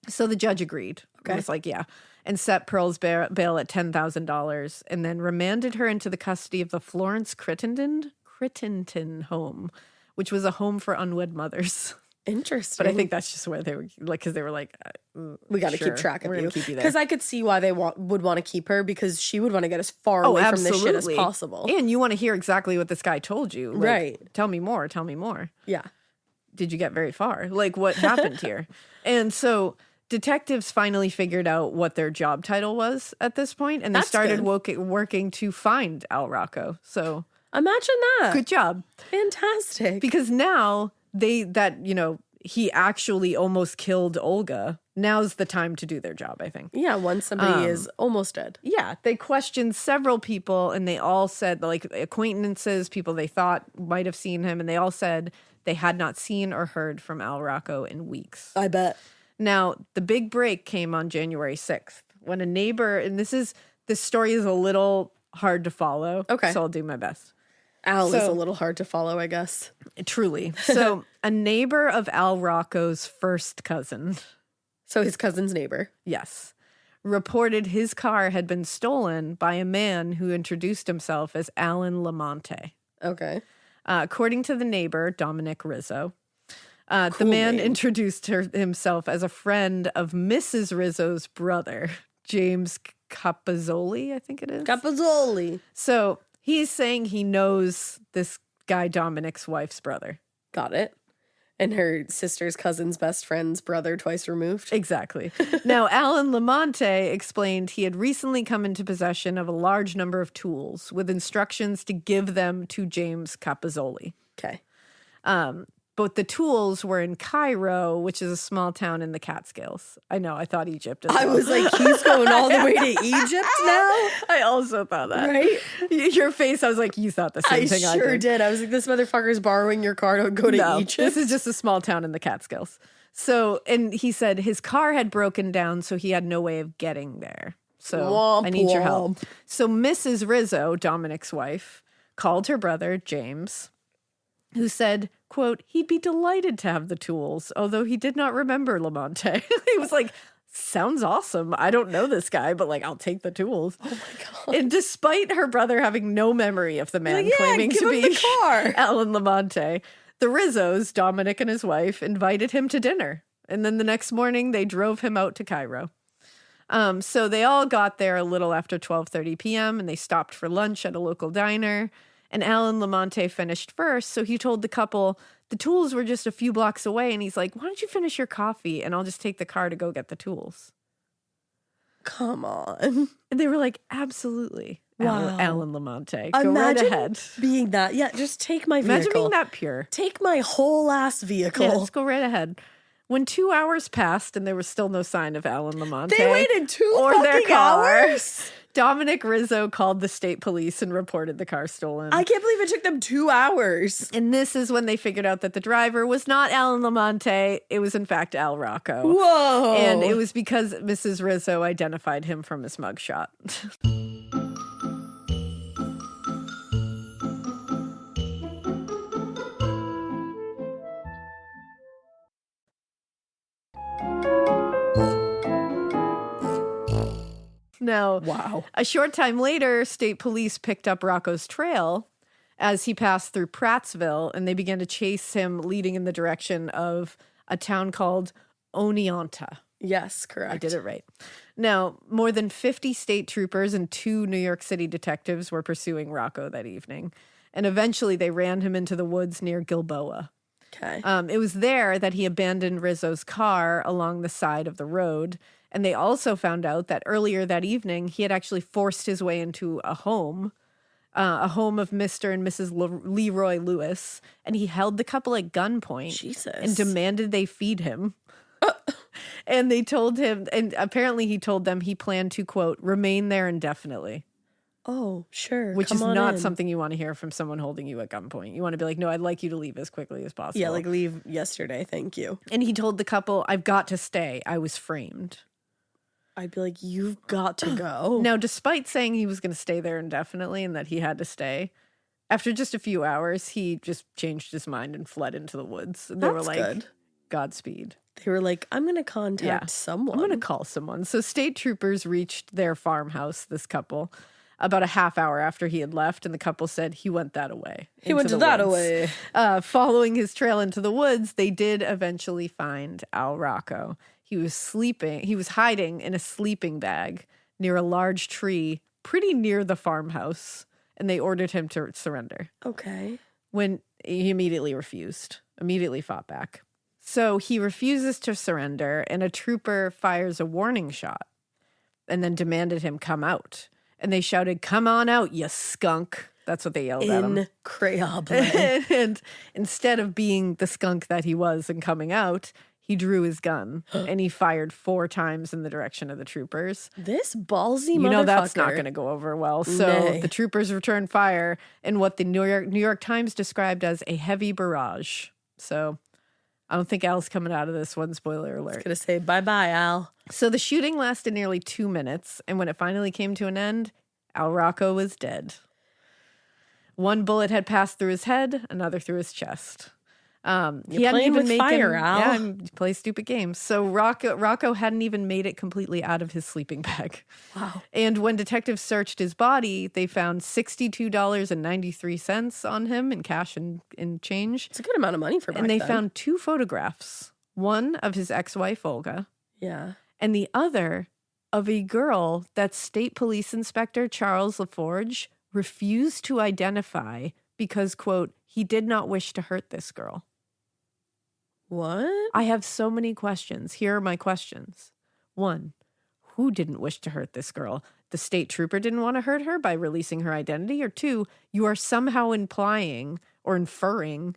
So the judge agreed. Okay. It was like, yeah. And set Pearl's bail at $10,000 and then remanded her into the custody of the Florence Crittenden home, which was a home for unwed mothers. Interesting. But I think that's just where they were, like, because they were like, we got to sure, keep track of we're you. gonna keep you there. Because I could see why they would want to keep her, because she would want to get as far away from this shit as possible. And you want to hear exactly what this guy told you. Like, Right. Tell me more. Yeah. Did you get very far? Like, what happened here? And so detectives finally figured out what their job title was at this point, and they That's started good. working to find Al Rocco. So Imagine that. good job. Fantastic. Because now he actually almost killed Olga. Now's the time to do their job, I think. Yeah, once somebody is almost dead. Yeah, they questioned several people, and they all said, like, acquaintances, people they thought might have seen him, and they all said they had not seen or heard from Al Rocco in weeks. I bet. Now, the big break came on January 6th when a neighbor, and this story is a little hard to follow. Okay. So I'll do my best. Al is a little hard to follow, I guess. Truly. So a neighbor of Al Rocco's first cousin, So his cousin's neighbor. yes, reported his car had been stolen by a man who introduced himself as Alan Lamonte. Okay. According to the neighbor, Dominic Rizzo, the Cool man name. introduced himself as a friend of Mrs. Rizzo's brother, James Capozzoli, I think it is. Capozzoli. So he's saying he knows this guy Dominic's wife's brother. Got it. And her sister's cousin's best friend's brother twice removed. Exactly. Now, Alan Lamonte explained he had recently come into possession of a large number of tools with instructions to give them to James Capozzoli. Okay. But the tools were in Cairo, which is a small town in the Catskills. I know, I thought Egypt as I well. was like, he's going all the way to Egypt now? I also thought that. Right? Your face, I was like, you thought the same I thing I sure did. did. I was like, this motherfucker's borrowing your car to go to No, Egypt. this is just a small town in the Catskills. So, and he said his car had broken down, so he had no way of getting there. So Womp I need your help. womp. So Mrs. Rizzo, Dominic's wife, called her brother, James, who said, quote, he'd be delighted to have the tools, although he did not remember Lamonte. He was like, sounds awesome. I don't know this guy, but like, I'll take the tools. Oh my God. And despite her brother having no memory of the man Like, yeah, claiming give to him be the car. Alan Lamonte, the Rizzos, Dominic and his wife, invited him to dinner. And then the next morning, they drove him out to Cairo. So they all got there a little after 12:30 p.m. and they stopped for lunch at a local diner. And Alan Lamonte finished first, so he told the couple the tools were just a few blocks away. And he's like, why don't you finish your coffee and I'll just take the car to go get the tools? Come on. And they were like, absolutely. Wow. Alan Lamonte, go Imagine right ahead. being that. Yeah, just take my vehicle. Imagine being that pure. Take my whole ass vehicle. Yeah, let's go right ahead. When 2 hours passed and there was still no sign of Alan Lamonte They waited two or their fucking car, hours? Dominic Rizzo called the state police and reported the car stolen. I can't believe it took them 2 hours. And this is when they figured out that the driver was not Alan Lamonte. It was, in fact, Al Rocco. Whoa. And it was because Mrs. Rizzo identified him from his mugshot. Now, Wow. a short time later, state police picked up Rocco's trail as he passed through Prattsville, and they began to chase him, leading in the direction of a town called Oneonta. Yes, correct. I did it right. Now, more than 50 state troopers and 2 New York City detectives were pursuing Rocco that evening, and eventually they ran him into the woods near Gilboa. Okay. It was there that he abandoned Rizzo's car along the side of the road. And they also found out that earlier that evening, he had actually forced his way into a home of Mr. and Mrs. Leroy Lewis. And he held the couple at gunpoint Jesus. and demanded they feed him. And they told him, and apparently he told them he planned to, quote, remain there indefinitely. Oh, sure. Which Come is on not in. something you want to hear from someone holding you at gunpoint. You want to be like, no, I'd like you to leave as quickly as possible. Yeah, like leave yesterday. Thank you. And he told the couple, I've got to stay. I was framed. I'd be like, you've got to go. Now, despite saying he was going to stay there indefinitely and that he had to stay, after just a few hours, he just changed his mind and fled into the woods. And they were That's like, good. Godspeed. They were like, I'm going to contact someone. I'm going to call someone. So state troopers reached their farmhouse, this couple, about a half hour after he had left. And the couple said he went that away. He went into the that woods. away. Following his trail into the woods, they did eventually find Al Rocco. He was sleeping. He was hiding in a sleeping bag near a large tree, pretty near the farmhouse, and they ordered him to surrender. Okay. When he immediately refused, immediately fought back. So he refuses to surrender, and a trooper fires a warning shot and then demanded him come out. And they shouted, "Come on out, you skunk." That's what they yelled at him. Incredible. And instead of being the skunk that he was and coming out, he drew his gun and he fired 4 times in the direction of the troopers. This ballsy You motherfucker. know that's not going to go over well. So Nay. the troopers returned fire in what the New York Times described as a heavy barrage. So I don't think Al's coming out of this one. Spoiler alert. I was going to say bye-bye, Al. So the shooting lasted nearly 2 minutes, and when it finally came to an end, Al Rocco was dead. 1 bullet had passed through his head, another through his chest. He hadn't playing even with made fire, him, Al. Yeah, play stupid games. So Rocco hadn't even made it completely out of his sleeping bag. Wow. And when detectives searched his body, they found $62.93 on him in cash and in change. It's a good amount of money for back And they then. found 2 photographs. One of his ex-wife, Olga, Yeah. and the other of a girl that State Police Inspector Charles LaForge refused to identify because, quote, he did not wish to hurt this girl. What? I have so many questions. Here are my questions. 1, who didn't wish to hurt this girl? The state trooper didn't want to hurt her by releasing her identity? Or 2, you are somehow implying or inferring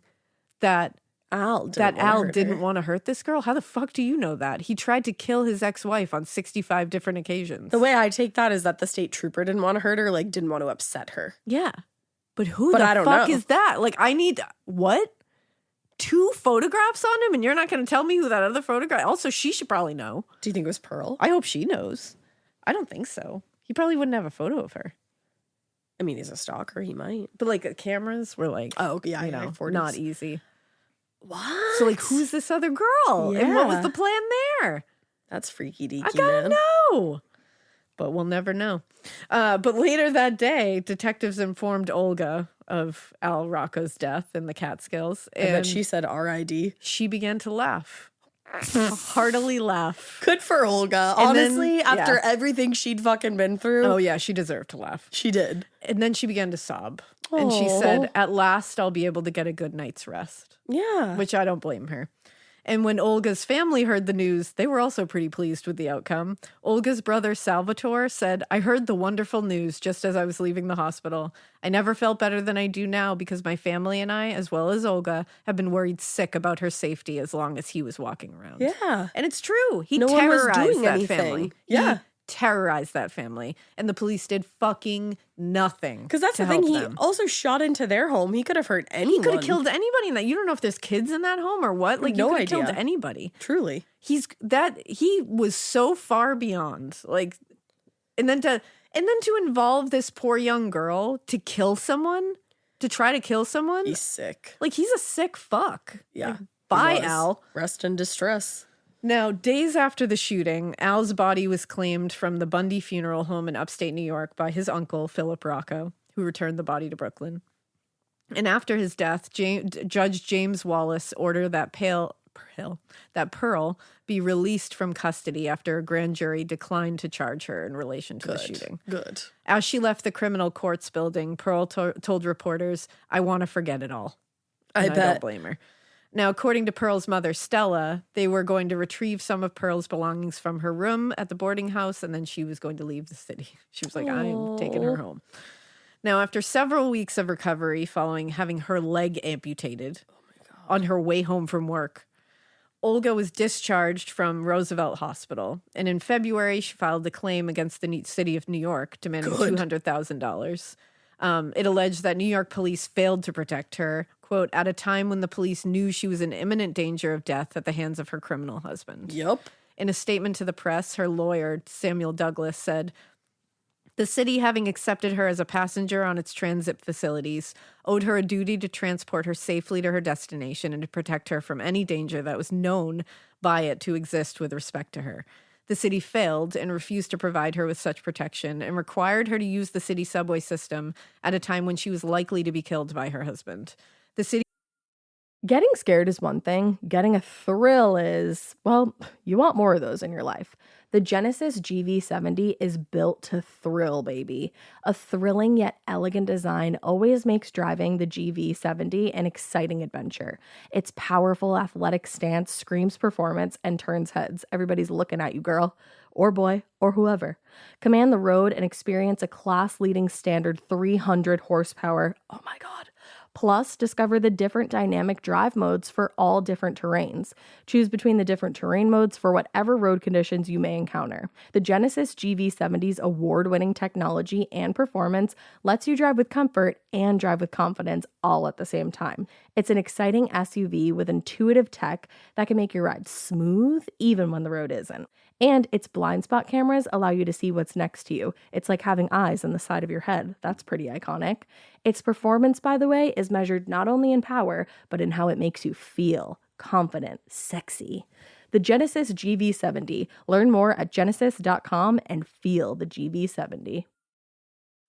that Al didn't want to hurt this girl? How the fuck do you know that? He tried to kill his ex-wife on 65 different occasions. The way I take that is that the state trooper didn't want to hurt her, like didn't want to upset her. Yeah. But who But the I don't fuck know. is that? Like, I need, what? 2 photographs on him, and you're not going to tell me who that other photograph. Also, she should probably know. Do you think it was Pearl? I hope she knows. I don't think so. He probably wouldn't have a photo of her. I mean, he's a stalker. He might. But like the cameras were like, Oh, yeah, you yeah, know, 40s. not easy. What? So like, who's this other girl? And what was Yeah. the plan there? That's freaky deaky, I gotta man. know. But we'll never know. But later that day, detectives informed Olga of Al Rocco's death in the Catskills. I bet And she said R.I.D. she began to laugh. Heartily laugh. Good for Olga. And then- Honestly, after yeah. everything she'd fucking been through, Oh, yeah, she deserved to laugh. she did. And then she began to sob. And she Aw. said, "At last, I'll be able to get a good night's rest," Yeah. which I don't blame her. And when Olga's family heard the news, they were also pretty pleased with the outcome. Olga's brother, Salvatore, said, "I heard the wonderful news just as I was leaving the hospital. I never felt better than I do now because my family and I, as well as Olga, have been worried sick about her safety as long as he was walking around." Yeah. And it's true. He No one was terrorized doing that anything. family. Yeah. He terrorized that family. And the police did fucking nothing. Because that's to the thing. help He them. also shot into their home. He could have hurt anyone. He could have killed anybody in that. You don't know if there's kids in that home or what. Like, No you could have killed idea. anybody. Truly. He was so far beyond. Like, and then to involve this poor young girl to kill someone, to try to kill someone. He's sick. Like, he's a sick fuck. Yeah. Like, he bye, was. Al. Rest in distress. Now, days after the shooting, Al's body was claimed from the Bundy Funeral Home in upstate New York by his uncle, Philip Rocco, who returned the body to Brooklyn. And after his death, Judge James Wallace ordered that Pearl be released from custody after a grand jury declined to charge her in relation to the shooting. Good. As she left the criminal courts building, Pearl told reporters, "I want to forget it all." I And I bet. don't blame her. Now, according to Pearl's mother, Stella, they were going to retrieve some of Pearl's belongings from her room at the boarding house, and then she was going to leave the city. She was like, "I'm taking her home." Now, after several weeks of recovery following having her leg amputated on her way home from work, Olga was discharged from Roosevelt Hospital. And in February, she filed a claim against the city of New York, demanding $200,000. It alleged that New York police failed to protect her, quote, "at a time when the police knew she was in imminent danger of death at the hands of her criminal husband." Yup. In a statement to the press, her lawyer, Samuel Douglas, said, "The city, having accepted her as a passenger on its transit facilities, owed her a duty to transport her safely to her destination and to protect her from any danger that was known by it to exist with respect to her. The city failed and refused to provide her with such protection and required her to use the city subway system at a time when she was likely to be killed by her husband. The city Getting scared is one thing. Getting a thrill is, well, you want more of those in your life. The Genesis GV70 is built to thrill, baby. A thrilling yet elegant design always makes driving the GV70 an exciting adventure. Its powerful athletic stance screams performance and turns heads. Everybody's looking at you, girl, or boy, or whoever. Command the road and experience a class-leading standard 300 horsepower. Oh my God. Plus, discover the different dynamic drive modes for all different terrains. Choose between the different terrain modes for whatever road conditions you may encounter. The Genesis GV70's award-winning technology and performance lets you drive with comfort and drive with confidence all at the same time. It's an exciting SUV with intuitive tech that can make your ride smooth even when the road isn't. And its blind spot cameras allow you to see what's next to you. It's like having eyes on the side of your head. That's pretty iconic. Its performance, by the way, is measured not only in power, but in how it makes you feel confident, sexy. The Genesis GV70. Learn more at genesis.com and feel the GV70.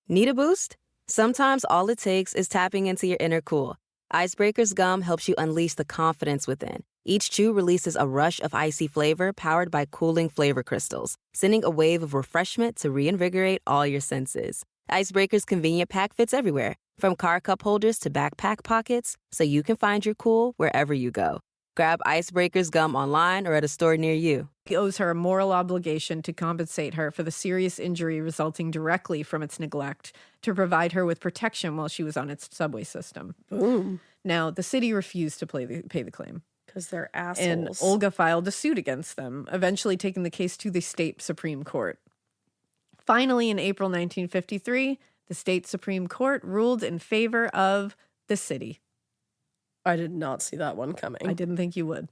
Need a boost? Sometimes all it takes is tapping into your inner cool. Icebreaker's gum helps you unleash the confidence within. Each chew releases a rush of icy flavor powered by cooling flavor crystals, sending a wave of refreshment to reinvigorate all your senses. Icebreaker's convenient pack fits everywhere, from car cup holders to backpack pockets, so you can find your cool wherever you go. Grab Icebreaker's gum online or at a store near you. He owes her a moral obligation to compensate her for the serious injury resulting directly from its neglect, to provide her with protection while she was on its subway system. Boom. Now, the city refused to pay the claim. Because they're assholes. And Olga filed a suit against them, eventually taking the case to the state Supreme Court. Finally, in April 1953, the state Supreme Court ruled in favor of the city. I did not see that one coming. I didn't think you would.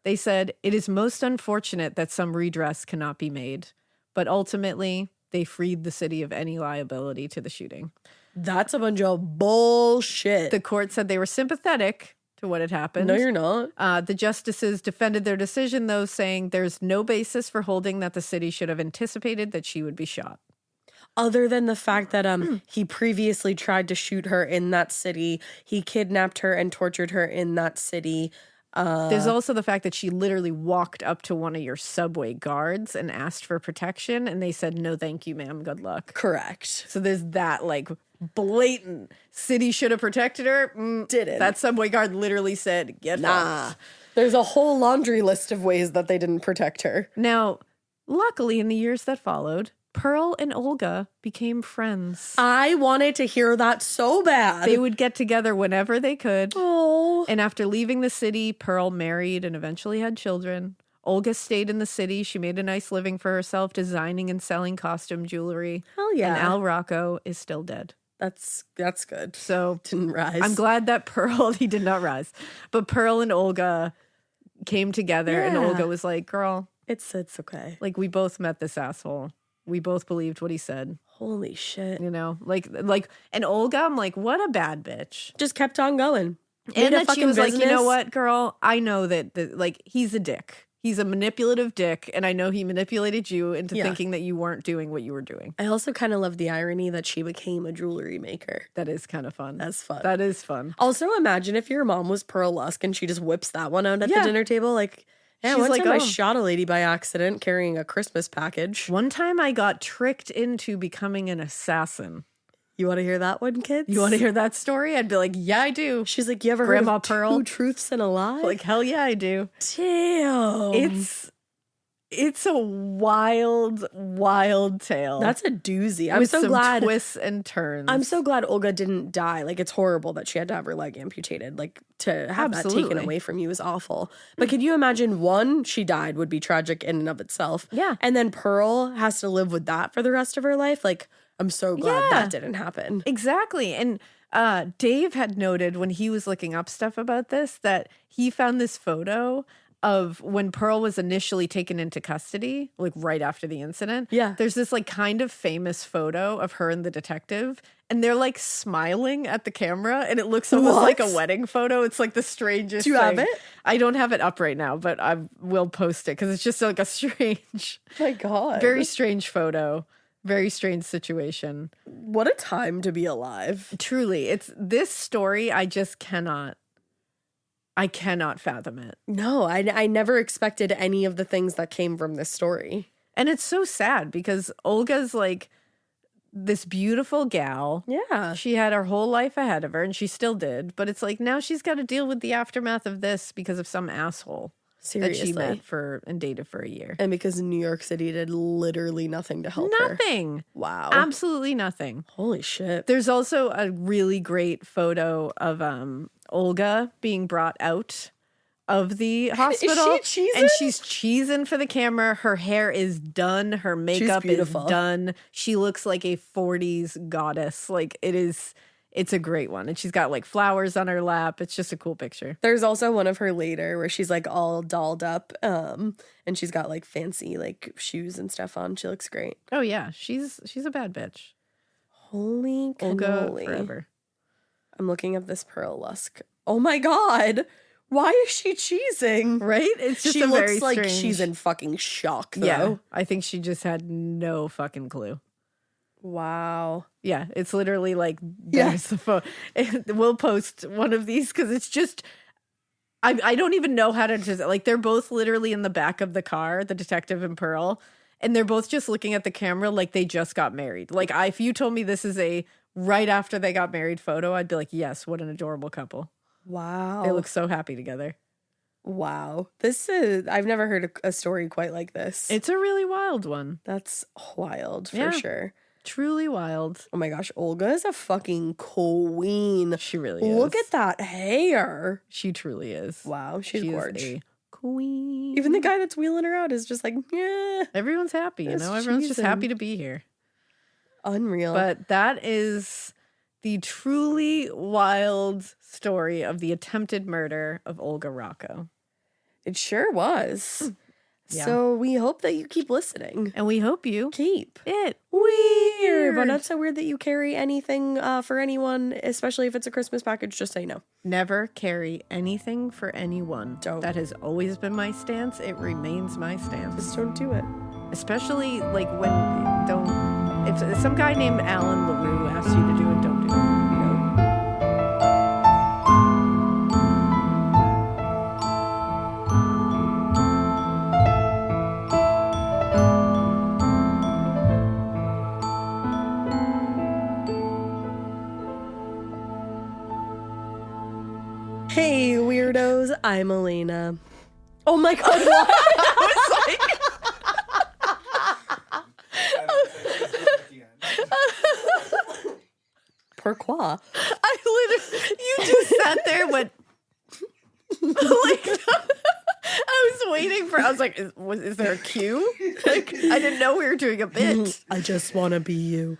They said, it is most unfortunate that some redress cannot be made, but ultimately, they freed the city of any liability to the shooting. That's a bunch of bullshit. The court said they were sympathetic to what had happened. No, you're not. The justices defended their decision, though, saying there's no basis for holding that the city should have anticipated that she would be shot. Other than the fact that he previously tried to shoot her in that city, he kidnapped her and tortured her in that city. There's also the fact that she literally walked up to one of your subway guards and asked for protection, and they said, no, thank you, ma'am, good luck. Correct. So there's that, like, blatant city should have protected her. Didn't. That subway guard literally said, get Nah. fucked. There's a whole laundry list of ways that they didn't protect her. Now, luckily, in the years that followed, Pearl and Olga became friends. I wanted to hear that so bad. They would get together whenever they could. Oh. And after leaving the city, Pearl married and eventually had children. Olga stayed in the city. She made a nice living for herself, designing and selling costume jewelry. Hell yeah. And Al Rocco is still dead. That's good. So Didn't rise. I'm glad that Pearl, he did not rise, but Pearl and Olga came together, and Yeah. Olga was like, girl, It's okay. like, we both met this asshole. We both believed what he said, Holy shit. you know, like, and Olga, I'm like, what a bad bitch. Just kept on going. And Made a that she fucking was like, you know business. what, girl, I know that like, he's a dick. He's a manipulative dick, and I know he manipulated you into Yeah. thinking that you weren't doing what you were doing. I also kind of love the irony that she became a jewelry maker. That is kind of fun. That's fun. That is fun. Also, imagine if your mom was Pearl Lusk and she just whips that one out at Yeah. the dinner table. Like, yeah, She's one like, time I "Oh." shot a lady by accident carrying a Christmas package. One time I got tricked into becoming an assassin. You want to hear that one, kids? You want to hear that story? I'd be like, yeah, I do. She's like, you ever Grandma heard of Pearl? Two Truths and a Lie? Like, hell yeah, I do. damn. It's a wild, wild tale. That's a doozy. I'm with so some glad. twists and turns. I'm so glad Olga didn't die. Like, it's horrible that she had to have her leg amputated. Like, to have that taken Absolutely. away from you is awful. But could you imagine, one, she died would be tragic in and of itself. Yeah. And then Pearl has to live with that for the rest of her life. Like, I'm so glad Yeah. that didn't happen. Exactly. And Dave had noted when he was looking up stuff about this that he found this photo of when Pearl was initially taken into custody, like right after the incident. Yeah. There's this like kind of famous photo of her and the detective, and they're like smiling at the camera, and it looks almost like a What? wedding photo. It's like the strangest Do you have thing. it? I don't have it up right now, but I will post it because it's just like a strange, My God. very strange photo. Very strange situation. What a time to be alive. Truly, it's this story I just cannot I cannot fathom it. No, I never expected any of the things that came from this story. And it's so sad because Olga's like this beautiful gal. Yeah. She had her whole life ahead of her, and she still did. But it's like now she's got to deal with the aftermath of this because of some asshole Seriously. that she met and dated for a year. And because New York City did literally nothing to help her. Nothing. Wow. Absolutely nothing. Holy shit. There's also a really great photo of Olga being brought out of the hospital. Is she cheesing? And she's cheesing for the camera. Her hair is done. Her makeup is beautiful. done. She looks like a 40s goddess. Like it's a great one. And she's got like flowers on her lap. It's just a cool picture. There's also one of her later where she's like all dolled up and she's got like fancy like shoes and stuff on. She looks great. Oh yeah, she's a bad bitch. Holy Olga cannoli. forever. I'm looking at this Pearl Lusk. Oh my god. Why is she cheesing? Right? It's just She a looks very like strange... she's in fucking shock though. Yeah, I think she just had no fucking clue. Wow. Yeah, it's literally like there's the phone. We'll post one of these because it's just I don't even know how to just like they're both literally in the back of the car, the detective and Pearl, and they're both just looking at the camera like they just got married. Like if you told me this is a right after they got married photo, I'd be like, yes, what an adorable couple. Wow. They look so happy together. Wow. I've never heard a story quite like this. It's a really wild one. That's wild for Yeah. sure. Truly wild. Oh my gosh, Olga is a fucking queen. She really is. Look at that hair. She truly is. Wow, she's She gorgeous. is a queen. Even the guy that's wheeling her out is just like, yeah, Everyone's happy, you That's know? Everyone's just cheesing. happy to be here. unreal. But that is the truly wild story of the attempted murder of Olga Rocco. it sure was. Yeah. So we hope that you keep listening. And we hope you Keep it weird, but not so weird that you carry anything for anyone, especially if it's a Christmas package. Just so you know. Never carry anything for anyone. Don't. That has always been my stance. It remains my stance. Just don't do it. Especially like when if some guy named Alan LaRue asks you to do it, don't do it. Hey, weirdos! I'm Elena. Oh my god! What? I was like, pourquoi? I literally, you just sat there and went, like, I was waiting for, I was like, is there a cue? Like, I didn't know we were doing a bit. I just want to be you.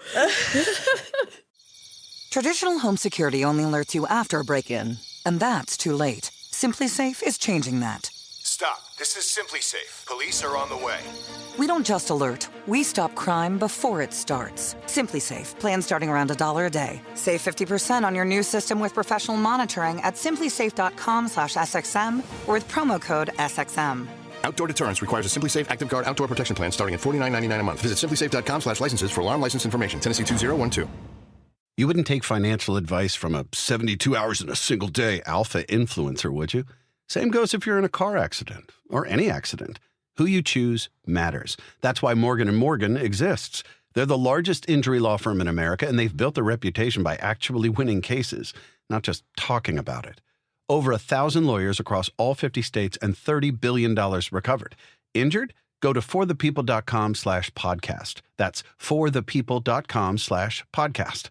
Traditional home security only alerts you after a break-in, and that's too late. Simply Safe is changing that. Stop. This is Simply Safe. Police are on the way. We don't just alert, we stop crime before it starts. Simply Safe, plan starting around $1 a day. Save 50% on your new system with professional monitoring at simplysafe.com/SXM or with promo code SXM. Outdoor deterrence requires a Simply Safe Active Guard outdoor protection plan starting at $49.99 a month. Visit simplysafe.com/licenses for alarm license information. Tennessee 2012. You wouldn't take financial advice from a 72 hours in a single day alpha influencer, would you? Same goes if you're in a car accident or any accident. Who you choose matters. That's why Morgan & Morgan exists. They're the largest injury law firm in America, and they've built a reputation by actually winning cases, not just talking about it. Over 1,000 lawyers across all 50 states and $30 billion recovered. Injured? Go to forthepeople.com/podcast. That's forthepeople.com/podcast.